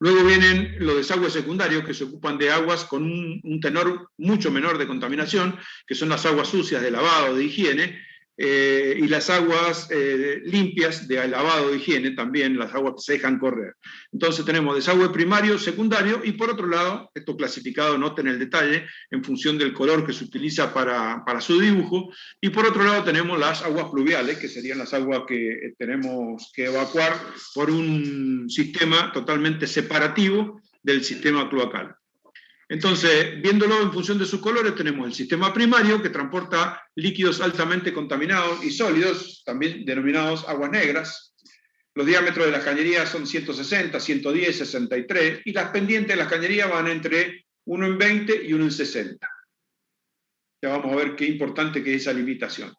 Luego vienen los desagües secundarios, que se ocupan de aguas con un tenor mucho menor de contaminación, que son las aguas sucias de lavado, de higiene, y las aguas limpias de lavado de higiene, también las aguas que se dejan correr. Entonces tenemos desagüe primario, secundario, y por otro lado, esto clasificado, noten el detalle, en función del color que se utiliza para su dibujo, y por otro lado tenemos las aguas pluviales, que serían las aguas que tenemos que evacuar por un sistema totalmente separativo del sistema cloacal. Entonces, viéndolo en función de sus colores, tenemos el sistema primario, que transporta líquidos altamente contaminados y sólidos, también denominados aguas negras. Los diámetros de las cañerías son 160, 110, 63, y las pendientes de las cañerías van entre 1 en 20 y 1 en 60. Ya vamos a ver qué importante que es esa limitación.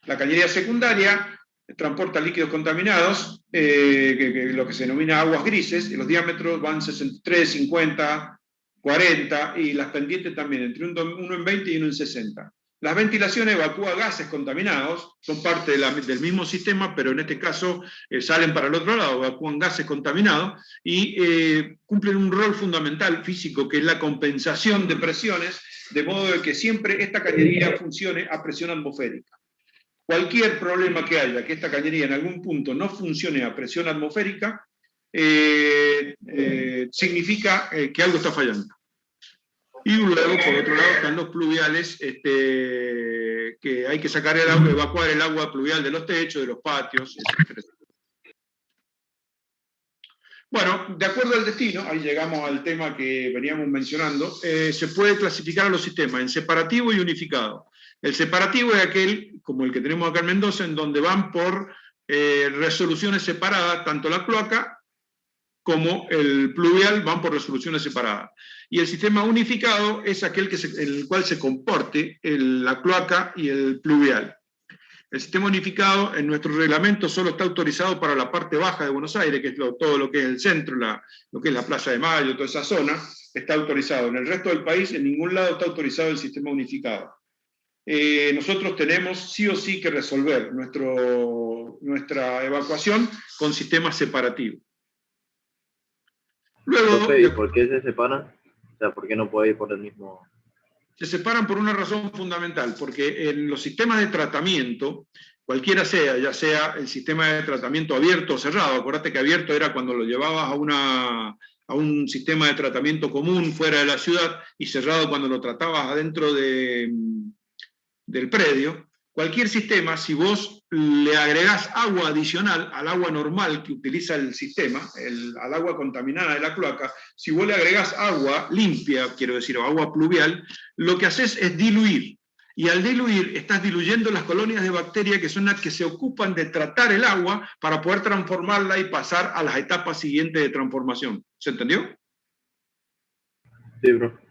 La cañería secundaria transporta líquidos contaminados, lo que se denomina aguas grises, y los diámetros van 63, 50, 40, y las pendientes también, entre 1 en 20 y 1 en 60. Las ventilaciones evacúan gases contaminados, son parte del mismo sistema, pero en este caso salen para el otro lado, evacúan gases contaminados y cumplen un rol fundamental físico, que es la compensación de presiones, de modo de que siempre esta cañería funcione a presión atmosférica. Cualquier problema que haya, que esta cañería en algún punto no funcione a presión atmosférica, significa que algo está fallando. Y luego, por otro lado, están los pluviales, que hay que sacar el agua, evacuar el agua pluvial de los techos, de los patios, etc. Bueno, de acuerdo al destino, ahí llegamos al tema que veníamos mencionando, se puede clasificar a los sistemas en separativo y unificado. El separativo es aquel, como el que tenemos acá en Mendoza, en donde van por resoluciones separadas, tanto la cloaca como el pluvial van por resoluciones separadas. Y el sistema unificado es aquel en el cual se comporte la cloaca y el pluvial. El sistema unificado en nuestro reglamento solo está autorizado para la parte baja de Buenos Aires, que es todo lo que es el centro, lo que es la Plaza de Mayo, toda esa zona, está autorizado. En el resto del país, en ningún lado está autorizado el sistema unificado. Nosotros tenemos sí o sí que resolver nuestra evacuación con sistemas separativos. Luego, ¿Y por qué se separan? O sea, ¿por qué no puede ir por el mismo...? Se separan por una razón fundamental, porque en los sistemas de tratamiento, cualquiera sea, ya sea el sistema de tratamiento abierto o cerrado, acuérdate que abierto era cuando lo llevabas a un sistema de tratamiento común fuera de la ciudad, y cerrado cuando lo tratabas adentro del predio. Cualquier sistema, si vos le agregás agua adicional al agua normal que utiliza el sistema, al agua contaminada de la cloaca, si vos le agregás agua limpia, quiero decir, o agua pluvial, lo que haces es diluir. Y al diluir, estás diluyendo las colonias de bacterias que son las que se ocupan de tratar el agua para poder transformarla y pasar a las etapas siguientes de transformación. ¿Se entendió? Sí, bro.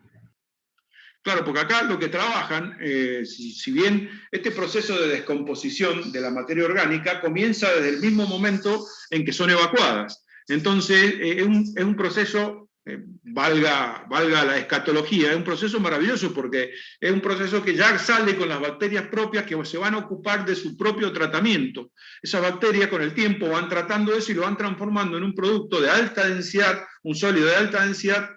Claro, porque acá lo que trabajan, si bien este proceso de descomposición de la materia orgánica comienza desde el mismo momento en que son evacuadas. Entonces, es un proceso, valga la escatología, es un proceso maravilloso porque es un proceso que ya sale con las bacterias propias que se van a ocupar de su propio tratamiento. Esas bacterias con el tiempo van tratando eso y lo van transformando en un producto de alta densidad, un sólido de alta densidad,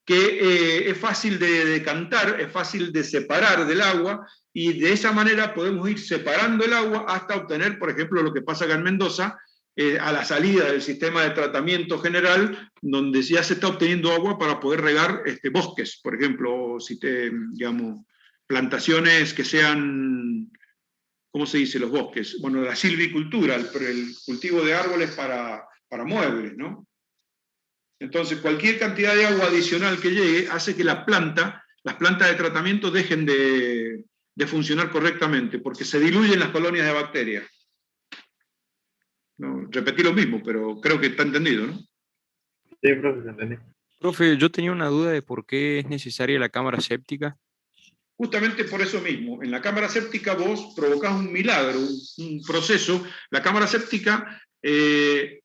que es fácil de decantar, es fácil de separar del agua, y de esa manera podemos ir separando el agua hasta obtener, por ejemplo, lo que pasa acá en Mendoza, a la salida del sistema de tratamiento general, donde ya se está obteniendo agua para poder regar bosques, por ejemplo, digamos, plantaciones que sean, ¿cómo se dice los bosques? Bueno, la silvicultura, el cultivo de árboles para muebles, ¿no? Entonces, cualquier cantidad de agua adicional que llegue hace que las plantas de tratamiento dejen de funcionar correctamente, porque se diluyen las colonias de bacterias. No, repetí lo mismo, pero creo que está entendido, ¿no? Sí, profe, entendí. Profe, yo tenía una duda de por qué es necesaria la cámara séptica. Justamente por eso mismo. En la cámara séptica vos provocás un milagro, un proceso. La cámara séptica...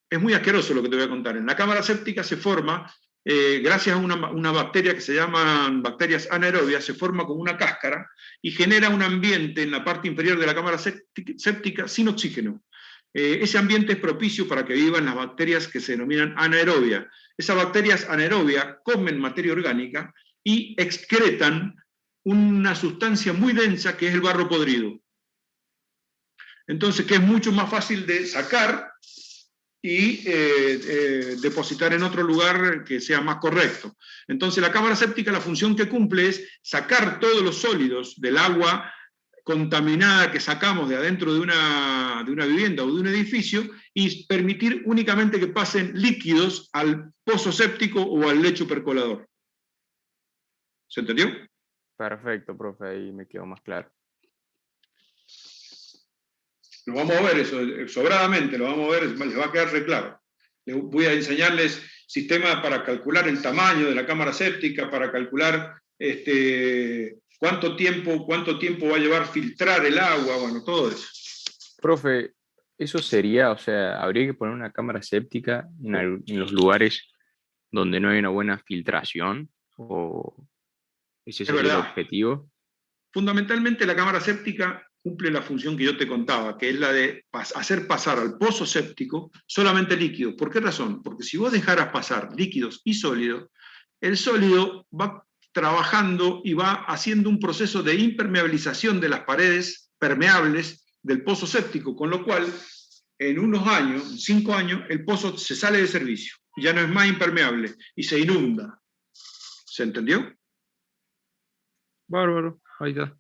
es muy asqueroso lo que te voy a contar. En la cámara séptica se forma, gracias a una bacteria que se llaman bacterias anaerobias, se forma como una cáscara y genera un ambiente en la parte inferior de la cámara séptica sin oxígeno. Ese ambiente es propicio para que vivan las bacterias que se denominan anaerobias. Esas bacterias anaerobias comen materia orgánica y excretan una sustancia muy densa que es el barro podrido. Entonces, que es mucho más fácil de sacar y depositar en otro lugar que sea más correcto. Entonces, la cámara séptica, la función que cumple es sacar todos los sólidos del agua contaminada que sacamos de adentro de una vivienda o de un edificio y permitir únicamente que pasen líquidos al pozo séptico o al lecho percolador. ¿Se entendió? Perfecto, profe, ahí me quedó más claro. Lo vamos a ver eso, sobradamente, lo vamos a ver, les va a quedar re claro. Les voy a enseñarles sistemas para calcular el tamaño de la cámara séptica, para calcular cuánto tiempo va a llevar filtrar el agua, bueno, todo eso. Profe, eso sería, o sea, habría que poner una cámara séptica en los lugares donde no hay una buena filtración, o ese sería el objetivo. Fundamentalmente la cámara séptica cumple la función que yo te contaba, que es la de hacer pasar al pozo séptico solamente líquidos. ¿Por qué razón? Porque si vos dejaras pasar líquidos y sólidos, el sólido va trabajando y va haciendo un proceso de impermeabilización de las paredes permeables del pozo séptico, con lo cual en unos años, en 5 años, el pozo se sale de servicio, ya no es más impermeable y se inunda. ¿Se entendió? Bárbaro, ahí está.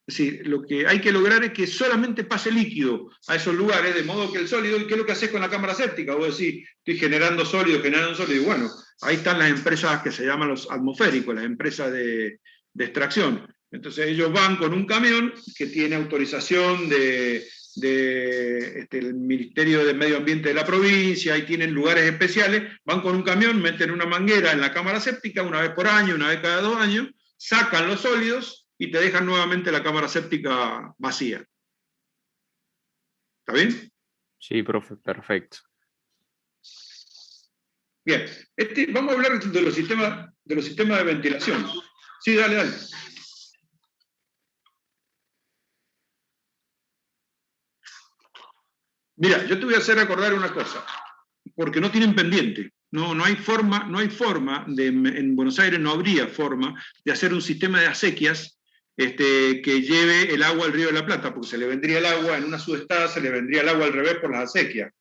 Es decir, lo que hay que lograr es que solamente pase líquido a esos lugares, de modo que el sólido, ¿qué es lo que haces con la cámara séptica? Vos decís, estoy generando sólido, y bueno, ahí están las empresas que se llaman los atmosféricos, las empresas de extracción. Entonces ellos van con un camión que tiene autorización del Ministerio de Medio Ambiente de la provincia, ahí tienen lugares especiales, van con un camión, meten una manguera en la cámara séptica una vez por año, una vez cada 2 años, sacan los sólidos y te dejan nuevamente la cámara séptica vacía. ¿Está bien? Sí, profe, perfecto. Bien, vamos a hablar de los sistemas de ventilación. Sí, dale, dale. Mira, yo te voy a hacer recordar una cosa, porque no tienen pendiente. No hay forma, en Buenos Aires no habría forma de hacer un sistema de acequias que lleve el agua al Río de la Plata, porque se le vendría el agua en una sudestada, se le vendría el agua al revés por las acequias.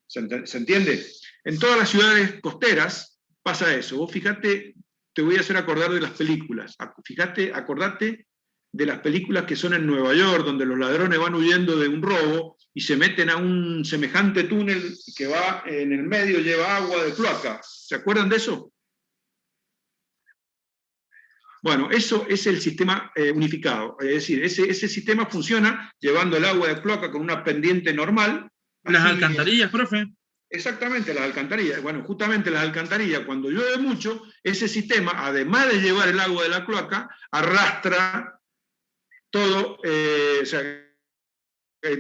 ¿Se entiende? En todas las ciudades costeras pasa eso. Vos fíjate, te voy a hacer acordar de las películas. Acordate de las películas que son en Nueva York, donde los ladrones van huyendo de un robo y se meten a un semejante túnel que va en el medio, lleva agua de cloaca. ¿Se acuerdan de eso? Bueno, eso es el sistema unificado. Es decir, ese sistema funciona llevando el agua de cloaca con una pendiente normal. Las alcantarillas, profe. Exactamente, las alcantarillas. Bueno, justamente las alcantarillas, cuando llueve mucho, ese sistema, además de llevar el agua de la cloaca, arrastra todo,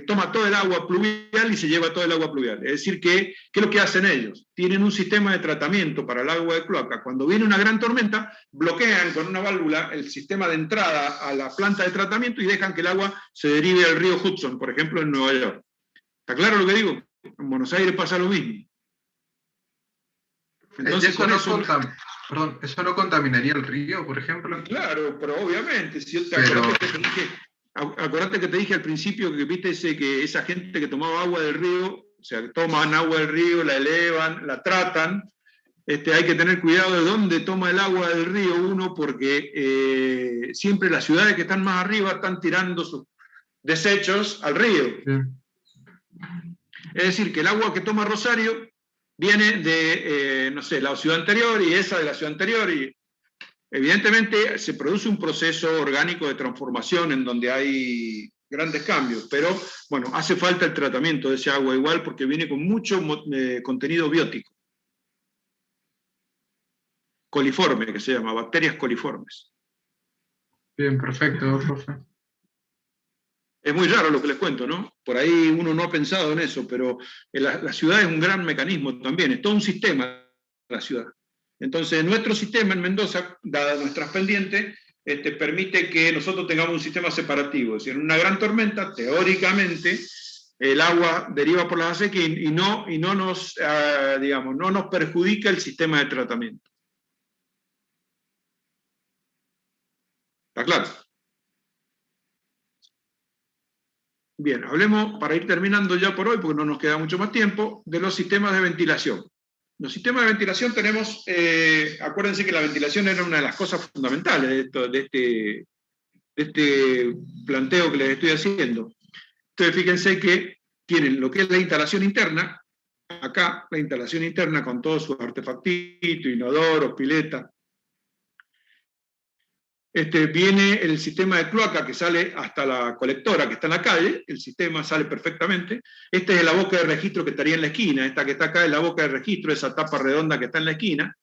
toma todo el agua pluvial y se lleva todo el agua pluvial. Es decir, ¿qué es lo que hacen ellos? Tienen un sistema de tratamiento para el agua de cloaca. Cuando viene una gran tormenta, bloquean con una válvula el sistema de entrada a la planta de tratamiento y dejan que el agua se derive al río Hudson, por ejemplo, en Nueva York. ¿Está claro lo que digo? En Buenos Aires pasa lo mismo. Entonces, ¿eso no contaminaría el río, por ejemplo? Claro, pero obviamente, si yo acordate que te dije al principio que viste que esa gente que tomaba agua del río, o sea, toman agua del río, la elevan, la tratan, hay que tener cuidado de dónde toma el agua del río uno, porque siempre las ciudades que están más arriba están tirando sus desechos al río. Sí. Es decir, que el agua que toma Rosario viene de, no sé, la ciudad anterior y esa de la ciudad anterior, y evidentemente se produce un proceso orgánico de transformación en donde hay grandes cambios, pero bueno, hace falta el tratamiento de ese agua igual porque viene con mucho contenido biótico. Coliforme, que se llama, bacterias coliformes. Bien, perfecto, profe. Es muy raro lo que les cuento, ¿no? Por ahí uno no ha pensado en eso, pero la ciudad es un gran mecanismo también, es todo un sistema la ciudad. Entonces, nuestro sistema en Mendoza, dadas nuestras pendientes, permite que nosotros tengamos un sistema separativo. Es decir, en una gran tormenta, teóricamente, el agua deriva por las acequias y no nos, digamos, no nos perjudica el sistema de tratamiento. ¿Está claro? Bien, hablemos, para ir terminando ya por hoy, porque no nos queda mucho más tiempo, de los sistemas de ventilación. Los sistemas de ventilación tenemos, acuérdense que la ventilación era una de las cosas fundamentales de este planteo que les estoy haciendo. Entonces fíjense que tienen lo que es la instalación interna, acá la instalación interna con todos sus artefactitos, inodoros, piletas. Viene el sistema de cloaca que sale hasta la colectora que está en la calle, el sistema sale perfectamente. Esta es la boca de registro que estaría en la esquina, esta que está acá es la boca de registro, esa tapa redonda que está en la esquina.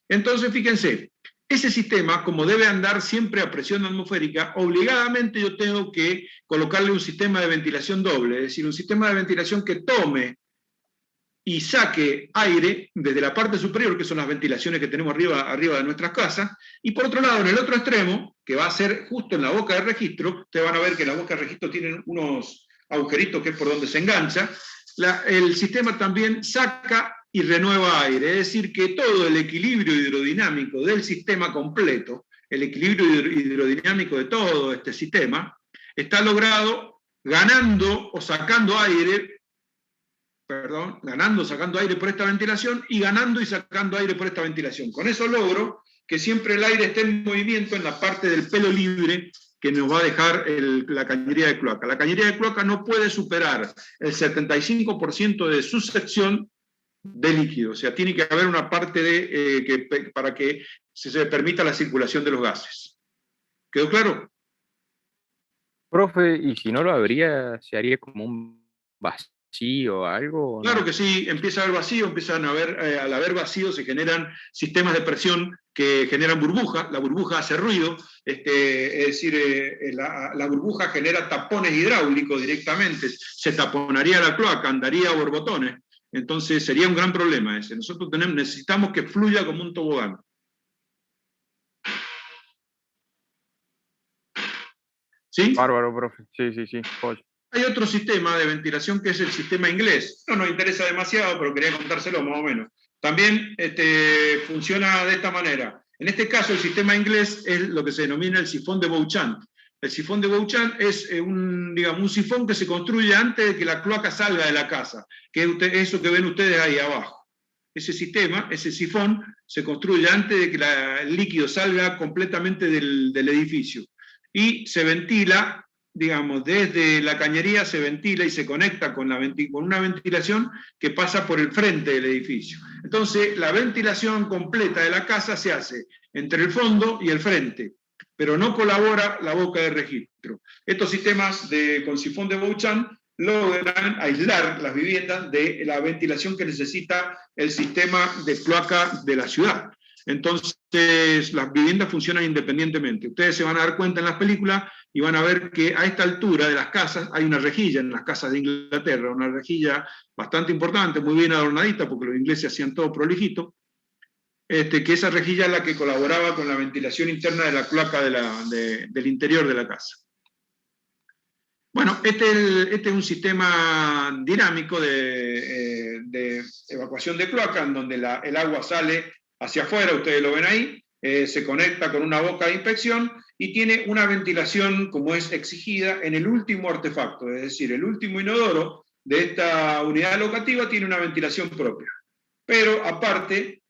Entonces, fíjense, ese sistema, como debe andar siempre a presión atmosférica, obligadamente yo tengo que colocarle un sistema de ventilación doble, es decir, un sistema de ventilación que tome y saque aire desde la parte superior, que son las ventilaciones que tenemos arriba de nuestras casas, y por otro lado, en el otro extremo, que va a ser justo en la boca de registro, ustedes van a ver que la boca de registro tienen unos agujeritos que es por donde se engancha, el sistema también saca y renueva aire, es decir, que todo el equilibrio hidrodinámico del sistema completo, el equilibrio hidrodinámico de todo este sistema, está logrado ganando o sacando aire, ganando, sacando aire por esta ventilación y ganando y sacando aire por esta ventilación. Con eso logro que siempre el aire esté en movimiento en la parte del pelo libre que nos va a dejar la cañería de cloaca. La cañería de cloaca no puede superar el 75% de su sección de líquido, o sea, tiene que haber una parte para que se permita la circulación de los gases. ¿Quedó claro? Profe, y si no lo habría, se haría como un vacío o algo. Claro ¿no? que sí, empieza a haber vacío, empiezan a haber, al haber vacío se generan sistemas de presión que generan burbuja, la burbuja hace ruido, es decir, la burbuja genera tapones hidráulicos directamente, se taponaría la cloaca, andaría a borbotones, entonces sería un gran problema ese. Nosotros necesitamos que fluya como un tobogán. ¿Sí? Bárbaro, profe. Sí. Joder. Hay otro sistema de ventilación que es el sistema inglés. No nos interesa demasiado, pero quería contárselo más o menos. También funciona de esta manera. En este caso, el sistema inglés es lo que se denomina el sifón de Beauchamp. El sifón de Beauchamp es un sifón que se construye antes de que la cloaca salga de la casa, que es eso que ven ustedes ahí abajo. Ese sistema, ese sifón, se construye antes de que el líquido salga completamente del edificio. Y se ventila, digamos, desde la cañería se ventila y se conecta con una ventilación que pasa por el frente del edificio. Entonces, la ventilación completa de la casa se hace entre el fondo y el frente, pero no colabora la boca de registro. Estos sistemas con sifón de Beauchamp logran aislar las viviendas de la ventilación que necesita el sistema de cloaca de la ciudad. Entonces, las viviendas funcionan independientemente. Ustedes se van a dar cuenta en las películas y van a ver que a esta altura de las casas hay una rejilla en las casas de Inglaterra, una rejilla bastante importante, muy bien adornadita, porque los ingleses hacían todo prolijito, que esa rejilla es la que colaboraba con la ventilación interna de la cloaca del interior de la casa. Bueno, este es un sistema dinámico de evacuación de cloaca, en donde el agua sale hacia afuera, ustedes lo ven ahí, se conecta con una boca de inspección y tiene una ventilación como es exigida en el último artefacto, es decir, el último inodoro de esta unidad locativa tiene una ventilación propia. Pero aparte,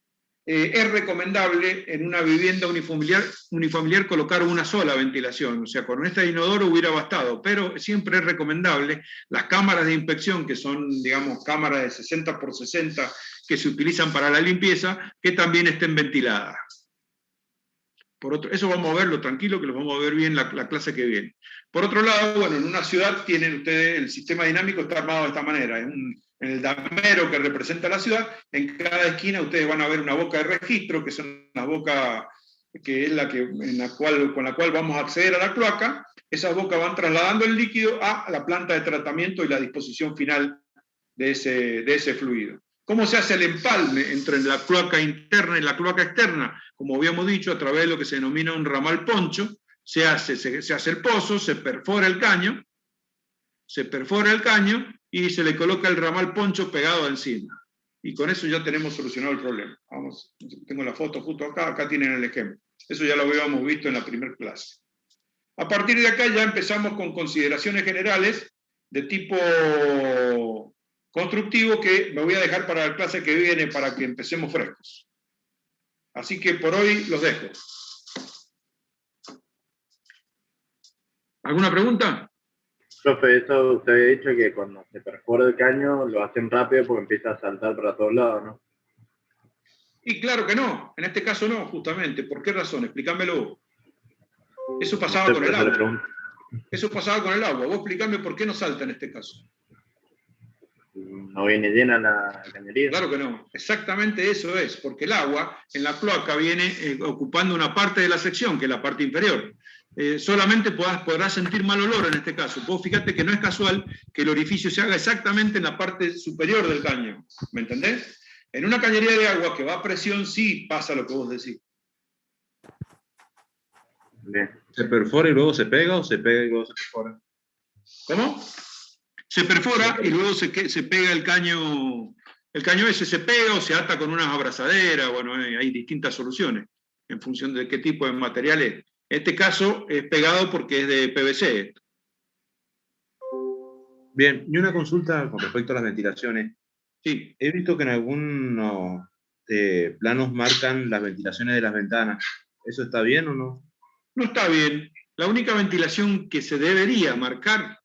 es recomendable en una vivienda unifamiliar colocar una sola ventilación, o sea, con este inodoro hubiera bastado, pero siempre es recomendable las cámaras de inspección, que son, digamos, cámaras de 60 por 60 que se utilizan para la limpieza, que también estén ventiladas. Eso vamos a verlo tranquilo, que lo vamos a ver bien la clase que viene. Por otro lado, bueno, en una ciudad tienen ustedes, el sistema dinámico está armado de esta manera, en el damero que representa la ciudad, en cada esquina ustedes van a ver una boca de registro, que es una boca que es con la cual vamos a acceder a la cloaca. Esas bocas van trasladando el líquido a la planta de tratamiento y la disposición final de ese fluido. ¿Cómo se hace el empalme entre la cloaca interna y la cloaca externa? Como habíamos dicho, a través de lo que se denomina un ramal poncho, se hace el pozo, se perfora el caño y se le coloca el ramal poncho pegado encima. Y con eso ya tenemos solucionado el problema. Vamos, tengo la foto justo acá tienen el ejemplo. Eso ya lo habíamos visto en la primera clase. A partir de acá ya empezamos con consideraciones generales de tipo constructivo que me voy a dejar para la clase que viene para que empecemos frescos. Así que por hoy los dejo. ¿Alguna pregunta? Profe, eso usted había dicho que cuando se perfora el caño lo hacen rápido porque empieza a saltar para todos lados, ¿no? Y claro que no, en este caso no, justamente. ¿Por qué razón? Explícamelo. Eso pasaba con el agua. Eso pasaba con el agua. Vos explícame por qué no salta en este caso. ¿No viene llena la cañería? Claro que no, exactamente eso es, porque el agua en la cloaca viene ocupando una parte de la sección, que es la parte inferior. solamente podrás sentir mal olor en este caso. Vos fíjate que no es casual que el orificio se haga exactamente en la parte superior del caño, ¿me entendés? En una cañería de agua que va a presión sí pasa lo que vos decís. Bien. ¿Se perfora y luego se pega o se pega y luego se perfora? ¿Cómo? Se perfora y luego se pega el caño ese se pega o se ata con unas abrazaderas, bueno, hay distintas soluciones en función de qué tipo de material es. En este caso es pegado porque es de PVC. Bien, y una consulta con respecto a las ventilaciones. Sí. He visto que en algunos planos marcan las ventilaciones de las ventanas. ¿Eso está bien o no? No está bien. La única ventilación que se debería marcar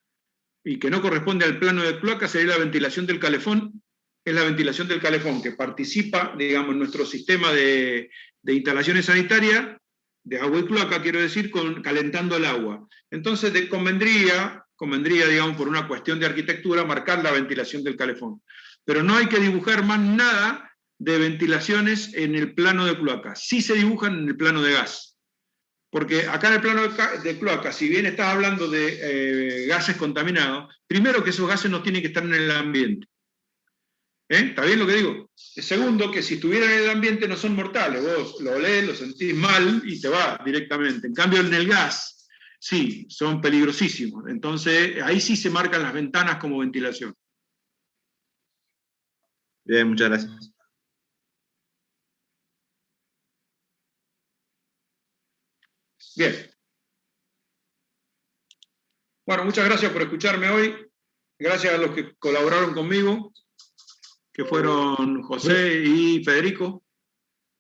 y que no corresponde al plano de cloaca sería la ventilación del calefón. Es la ventilación del calefón que participa, digamos, en nuestro sistema de instalaciones sanitarias, de agua y cloaca, quiero decir, calentando el agua. Entonces convendría, digamos, por una cuestión de arquitectura, marcar la ventilación del calefón. Pero no hay que dibujar más nada de ventilaciones en el plano de cloaca. Sí se dibujan en el plano de gas. Porque acá en el plano de cloaca, si bien estás hablando de gases contaminados, primero que esos gases no tienen que estar en el ambiente. ¿Está bien lo que digo? Segundo, que si estuvieran en el ambiente no son mortales. Vos lo olés, lo sentís mal y te va directamente. En cambio, en el gas, sí, son peligrosísimos. Entonces, ahí sí se marcan las ventanas como ventilación. Bien, muchas gracias. Bien. Bueno, muchas gracias por escucharme hoy. Gracias a los que colaboraron conmigo, que fueron José y Federico.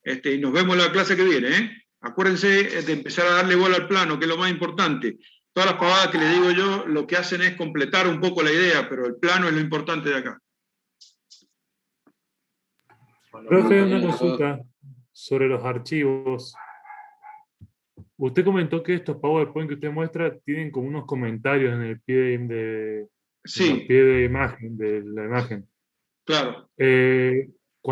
Y nos vemos en la clase que viene, ¿eh? Acuérdense de empezar a darle bola al plano, que es lo más importante. Todas las pavadas que les digo yo, lo que hacen es completar un poco la idea, pero el plano es lo importante de acá. Profe, una consulta sobre los archivos. Usted comentó que estos PowerPoint que usted muestra tienen como unos comentarios en el pie sí. en el pie de la imagen. Claro.